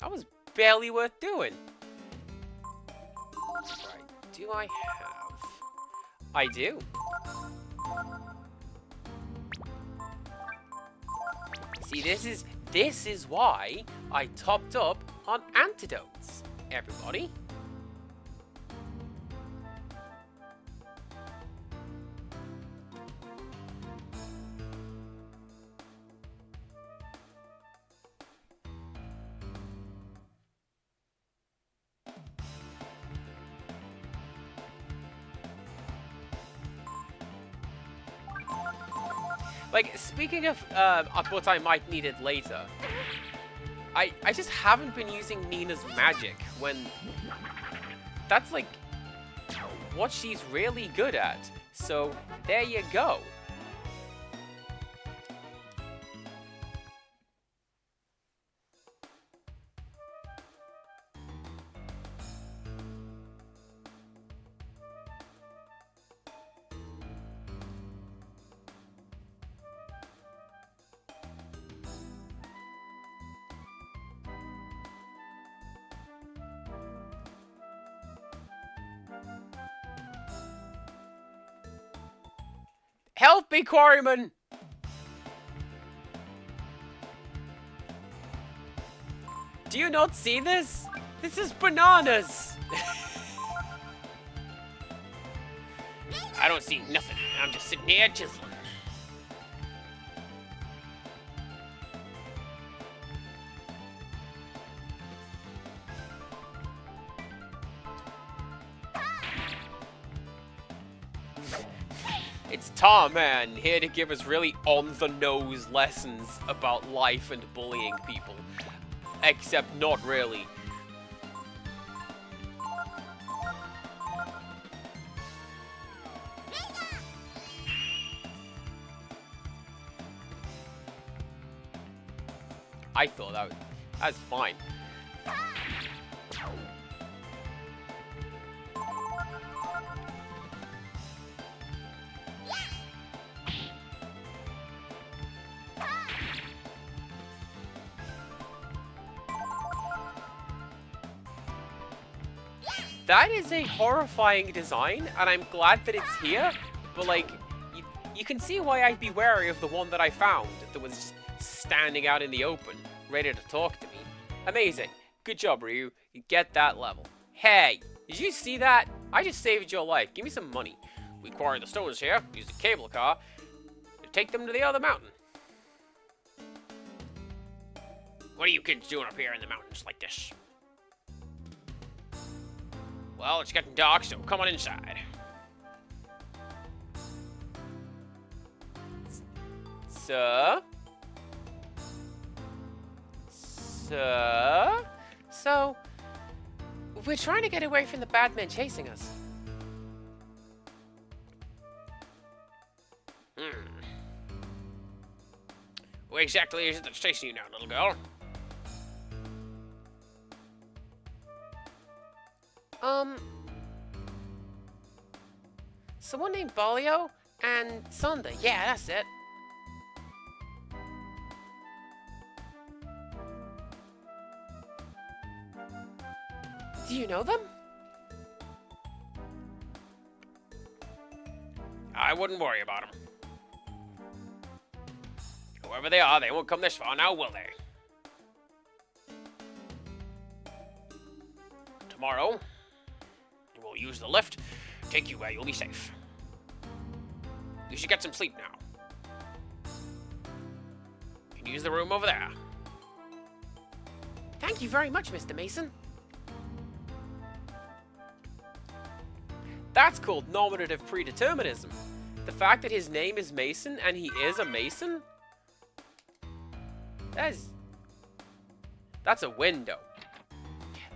That was barely worth doing. Right, do I have? I do. See, this is why I topped up on antidotes, everybody. Like, speaking of what I might need it later, I just haven't been using Nina's magic when that's like what she's really good at. So there you go. Help me, Quarryman! Do you not see this? This is bananas! I don't see nothing. I'm just sitting here chiseling. It's Tom Man, here to give us really on-the-nose lessons about life and bullying people. Except not really. I thought that was fine. That is a horrifying design, and I'm glad that it's here, but like, you can see why I'd be wary of the one that I found that was just standing out in the open, ready to talk to me. Amazing. Good job, Ryu. You get that level. Hey, did you see that? I just saved your life. Give me some money. We quarry the stones here, use the cable car, and take them to the other mountain. What are you kids doing up here in the mountains like this? Well, it's getting dark, so come on inside. Sir? Sir? So, we're trying to get away from the bad men chasing us. What exactly is it that's chasing you now, little girl? Someone named Balio and Sunda. Yeah, that's it. Do you know them? I wouldn't worry about them. Whoever they are, they won't come this far now, will they? Tomorrow, we'll use the lift, take you where you'll be safe. You should get some sleep now. You can use the room over there. Thank you very much, Mr. Mason. That's called nominative predeterminism. The fact that his name is Mason and he is a Mason? That's a window.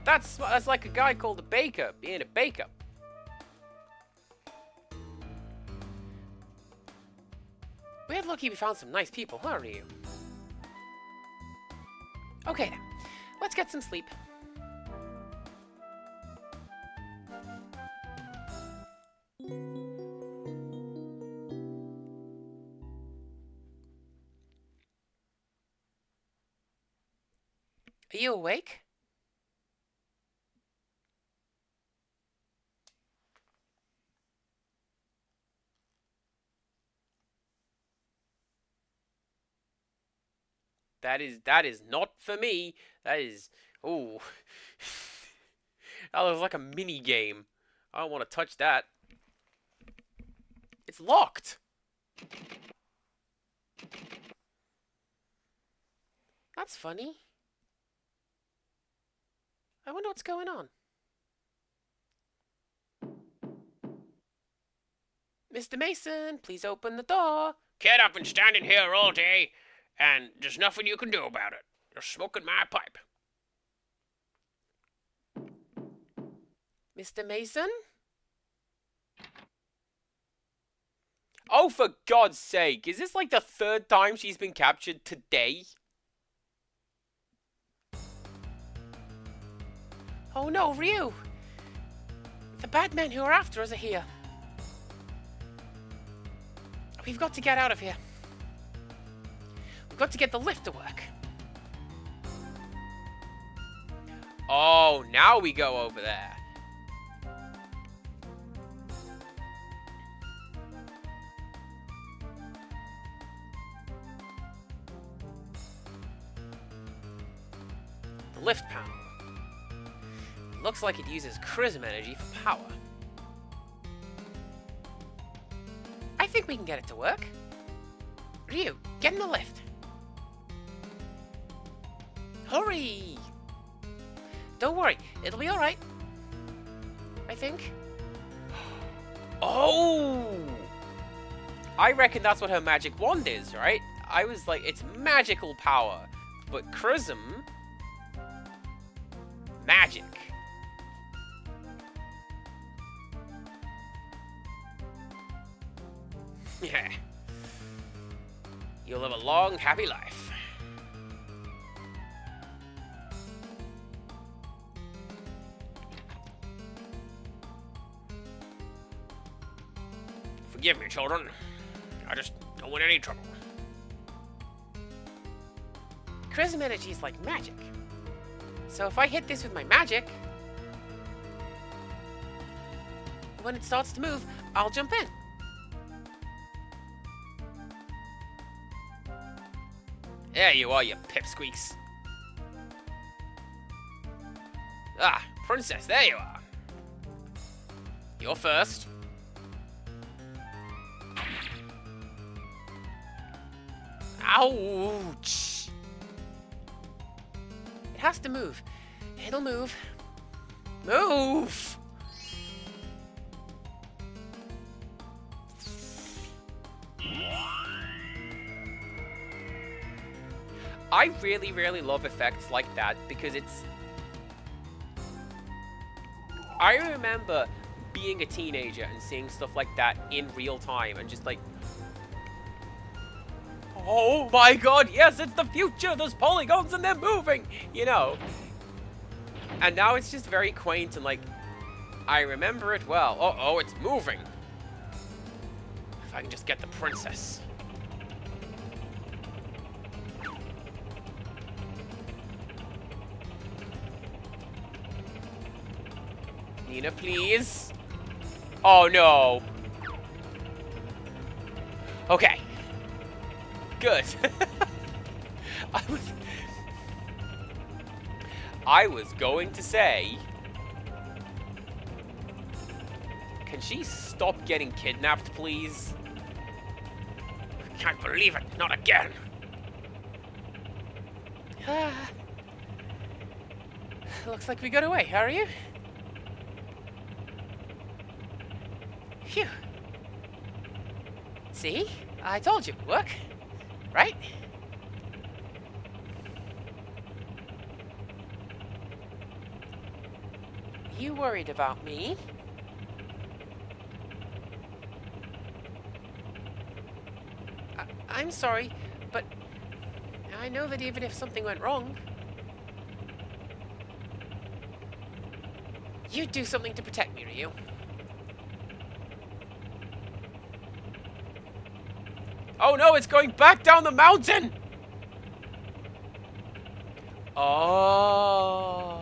That's like a guy called a baker being a baker. We're lucky we found some nice people, aren't you? Okay then, let's get some sleep. Are you awake? That is not for me. That is, ooh. That looks like a mini game. I don't want to touch that. It's locked. That's funny. I wonder what's going on. Mr. Mason, please open the door. Kid, I've been standing here all day, and there's nothing you can do about it. You're smoking my pipe. Mr. Mason? Oh, for God's sake. Is this like the third time she's been captured today? Oh no, Ryu! The bad men who are after us are here. We've got to get out of here. We've got to get the lift to work. Oh, now we go over there. The lift panel. Looks like it uses Chrism energy for power. I think we can get it to work. Ryu, get in the lift. Hurry! Don't worry, it'll be alright. I think. Oh! I reckon that's what her magic wand is, right? I was like, it's magical power. But Chrism... magic. Yeah. You'll live a long, happy life. Forgive me, children. I just don't want any trouble. Chrism energy is like magic. So if I hit this with my magic, when it starts to move, I'll jump in. There you are, you pipsqueaks. Ah, princess, there you are. You're first. Ouch. has to move. It'll move. Move! I really, really love effects like that because it's... I remember being a teenager and seeing stuff like that in real time and just like... Oh my god, yes, it's the future! There's polygons and they're moving! You know? And now it's just very quaint and like... I remember it well. Uh-oh, it's moving! If I can just get the princess. Nina, please. Oh, no. Okay. Good. I was going to say... Can she stop getting kidnapped, please? Can't believe it. Not again. Looks like we got away. How are you? Phew. See? I told you it would work. Right? You worried about me? I'm sorry, but I know that even if something went wrong, you'd do something to protect me, Ryu. Oh no, it's going back down the mountain! Oh.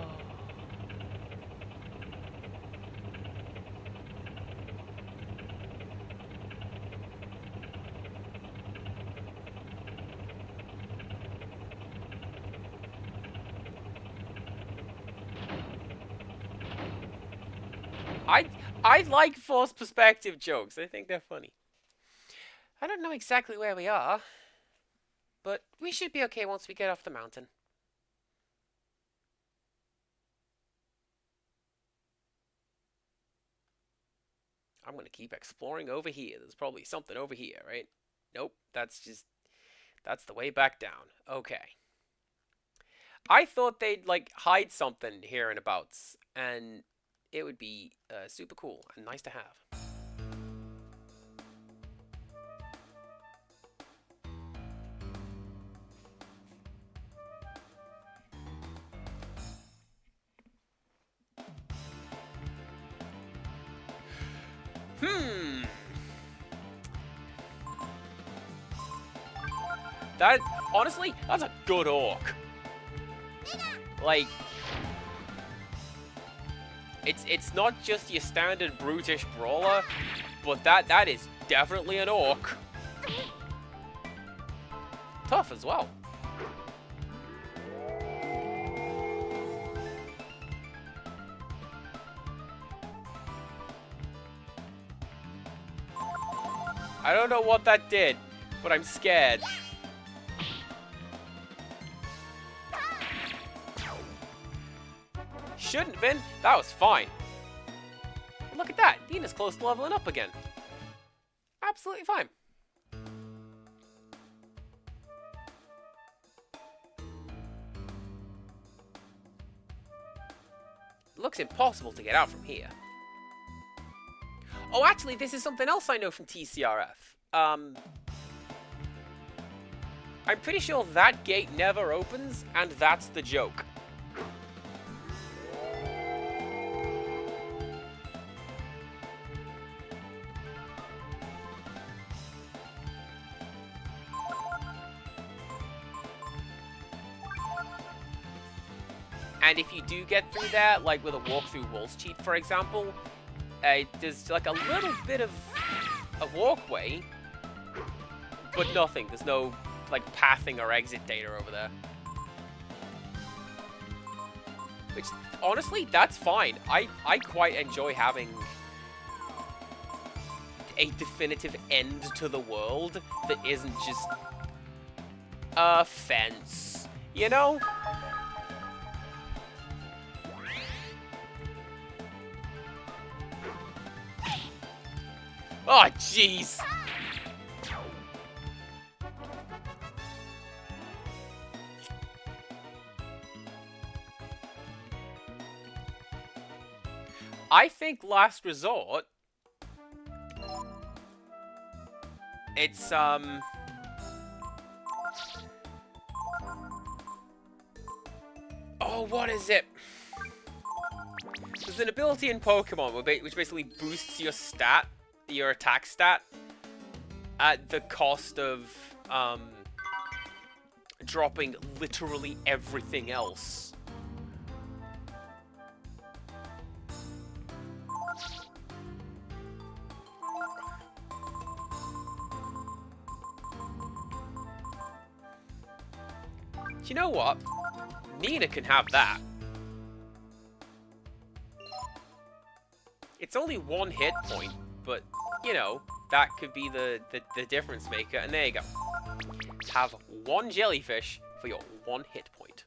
I like forced perspective jokes. I think they're funny. I don't know exactly where we are, but we should be okay once we get off the mountain. I'm gonna keep exploring over here. There's probably something over here, right? Nope, that's the way back down. Okay. I thought they'd, like, hide something here and abouts, and it would be super cool and nice to have. That, honestly, that's a good orc. Like, it's not just your standard brutish brawler, but that is definitely an orc. Tough as well. I don't know what that did, but I'm scared. Shouldn't have been. That was fine. Look at that. Nina's close to leveling up again. Absolutely fine. Looks impossible to get out from here. Oh, actually, this is something else I know from TCRF. I'm pretty sure that gate never opens, and that's the joke. And if you do get through that, like with a walkthrough walls cheat, for example, there's like a little bit of a walkway, but nothing. There's no like pathing or exit data over there. Which, honestly, that's fine. I quite enjoy having a definitive end to the world that isn't just a fence, you know? Oh, jeez. I think last resort. It's oh, what is it? There's an ability in Pokemon which basically boosts your attack stat, at the cost of dropping literally everything else. You know what? Nina can have that. It's only 1 hit point, but, you know, that could be the difference maker. And there you go. Have 1 jellyfish for your 1 hit point.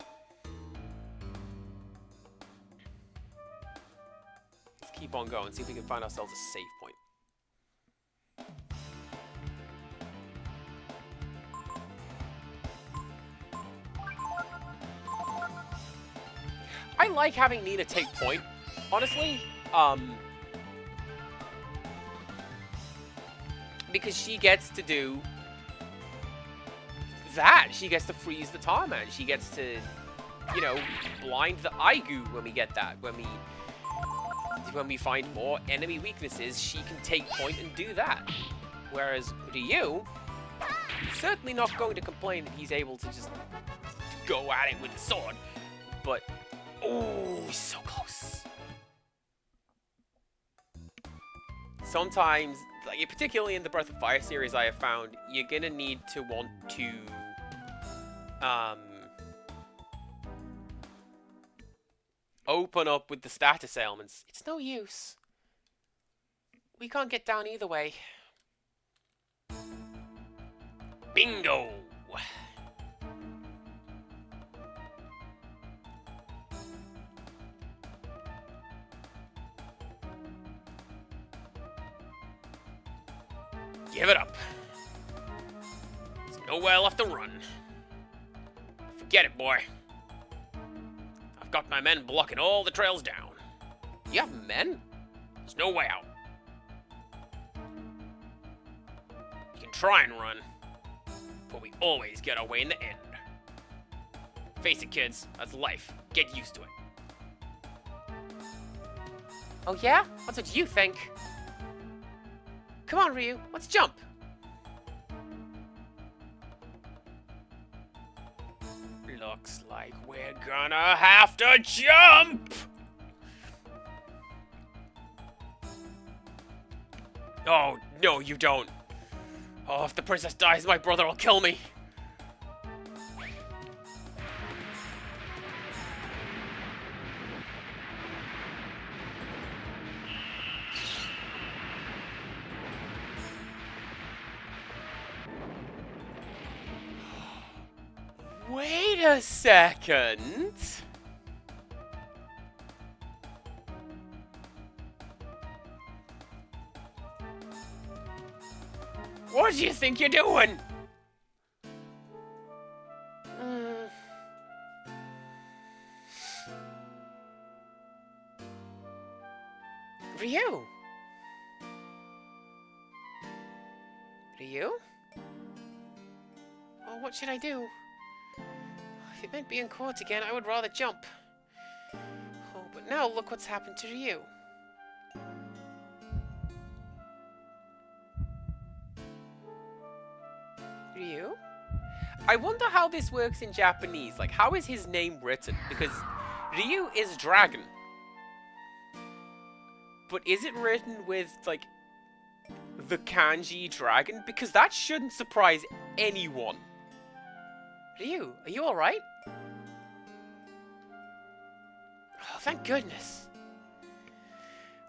Let's keep on going, see if we can find ourselves a save point. I like having Nina take point, honestly, because she gets to do that. She gets to freeze the Tarman. She gets to, you know, blind the Aigu when we get that. When we find more enemy weaknesses, she can take point and do that. Whereas Ryu, certainly not going to complain that he's able to just go at it with the sword, but oh, he's so close. Sometimes, like, particularly in the Breath of Fire series, I have found you're gonna need to want to, open up with the status ailments. It's no use. We can't get down either way. Bingo! Give it up. There's nowhere left to run. Forget it, boy. I've got my men blocking all the trails down. You have men? There's no way out. You can try and run, but we always get our way in the end. Face it, kids. That's life. Get used to it. Oh yeah? That's what you think. Come on, Ryu. Let's jump. Looks like we're gonna have to jump. Oh, no, you don't. Oh, if the princess dies, my brother will kill me. Wait a second. What do you think you're doing? Ryu? Ryu? Oh, what should I do? If it meant being caught again, I would rather jump. Oh, but now look what's happened to Ryu. Ryu? I wonder how this works in Japanese. Like, how is his name written? Because Ryu is dragon. But is it written with, like, the kanji dragon? Because that shouldn't surprise anyone. Ryu, are you alright? Oh, thank goodness.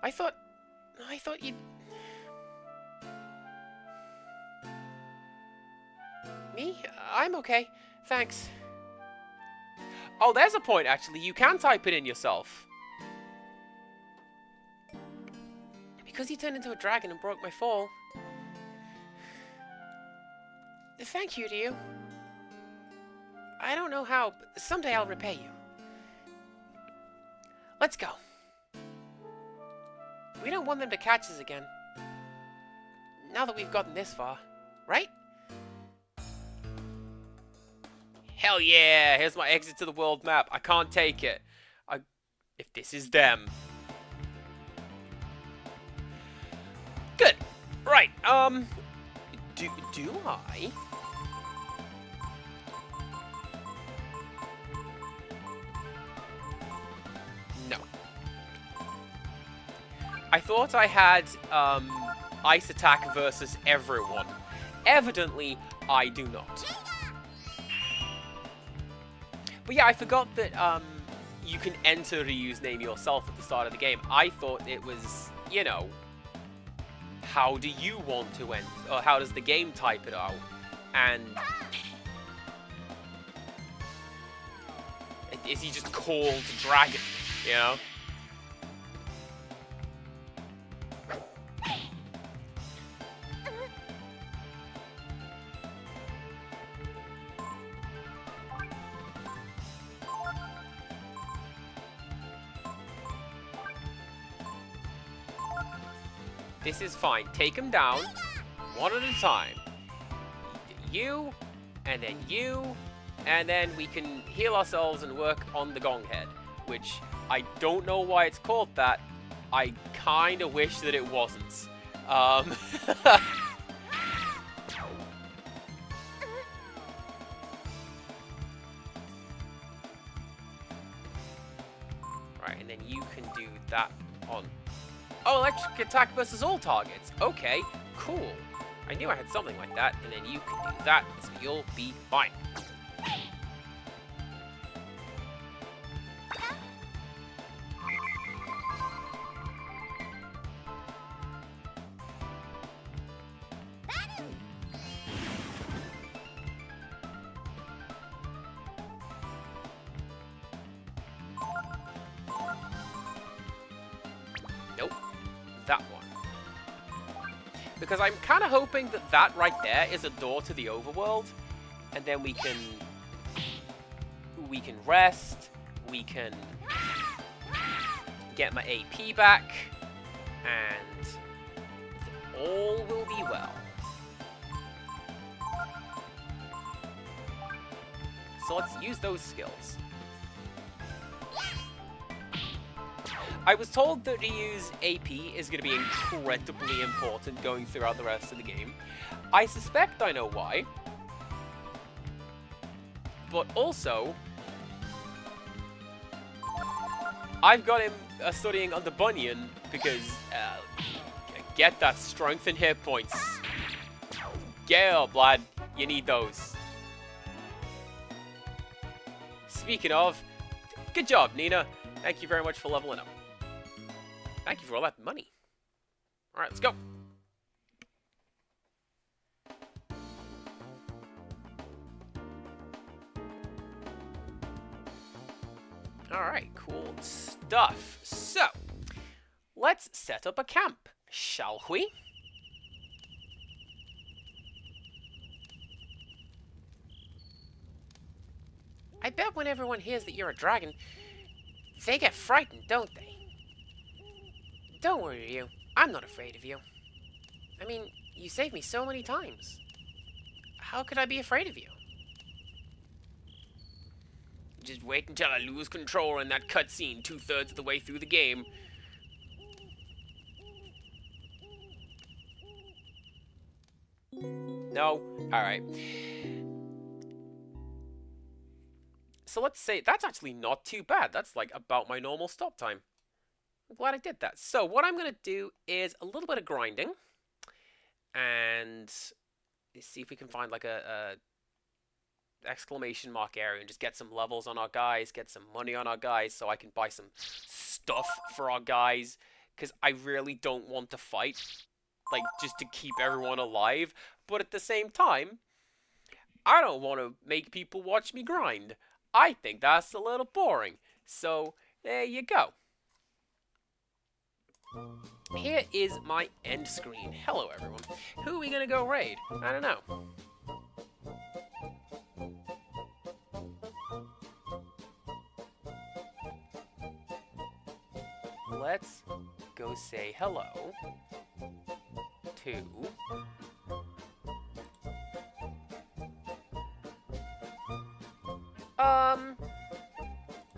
I thought you'd... Me? I'm okay. Thanks. Oh, there's a point, actually. You can type it in yourself. Because he turned into a dragon and broke my fall. Thank you to you. I don't know how, but someday I'll repay you. Let's go. We don't want them to catch us again. Now that we've gotten this far, right? Hell yeah! Here's my exit to the world map. I can't take it. If this is them. Good. Right. Do I? No. I thought I had ice attack versus everyone. Evidently, I do not. But yeah, I forgot that you can enter Ryu's name yourself at the start of the game. I thought it was, you know, how do you want to enter, or how does the game type it out? And is he just called Dragon, you know? This is fine. Take him down, one at a time. You, and then we can heal ourselves and work on the Gong Head, which I don't know why it's called that. I kind of wish that it wasn't. Right, and then you can do that on... Oh, electric attack versus all targets. Okay, cool. I knew I had something like that, and then you can do that, so you'll be fine. Nope. That one. Because I'm kind of hoping that that right there is a door to the overworld. And then we can rest. We can get my AP back. And all will be well. So let's use those skills. I was told that Ryu's AP is going to be incredibly important going throughout the rest of the game. I suspect I know why. But also, I've got him studying under Bunyan because, get that strength and hit points. Get up, lad. You need those. Speaking of, good job, Nina. Thank you very much for leveling up. Thank you for all that money. Alright, let's go. Alright, cool stuff. So, let's set up a camp, shall we? I bet when everyone hears that you're a dragon, they get frightened, don't they? Don't worry, Ryu. I'm not afraid of you. I mean, you saved me so many times. How could I be afraid of you? Just wait until I lose control in that cutscene 2/3 of the way through the game. No? Alright. So let's say, that's actually not too bad. That's like about my normal stop time. I'm glad I did that. So what I'm going to do is a little bit of grinding. And see if we can find like a exclamation mark area and just get some levels on our guys, get some money on our guys so I can buy some stuff for our guys. Because I really don't want to fight, like, just to keep everyone alive. But at the same time, I don't want to make people watch me grind. I think that's a little boring. So, there you go. here is my end screen. Hello, everyone. Who are we gonna go raid? I don't know. Let's go say hello to...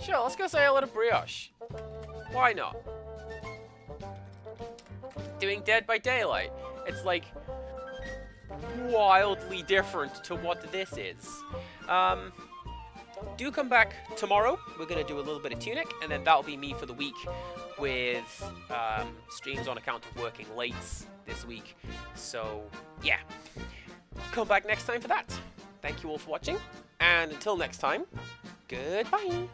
Sure, let's go say hello to Brioche. Why not? Doing Dead by Daylight. It's like wildly different to what this is. Do come back tomorrow. We're gonna do a little bit of Tunic, and then that'll be me for the week with streams on account of working late this week. So yeah, come back next time for that. Thank you all for watching, and until next time, goodbye.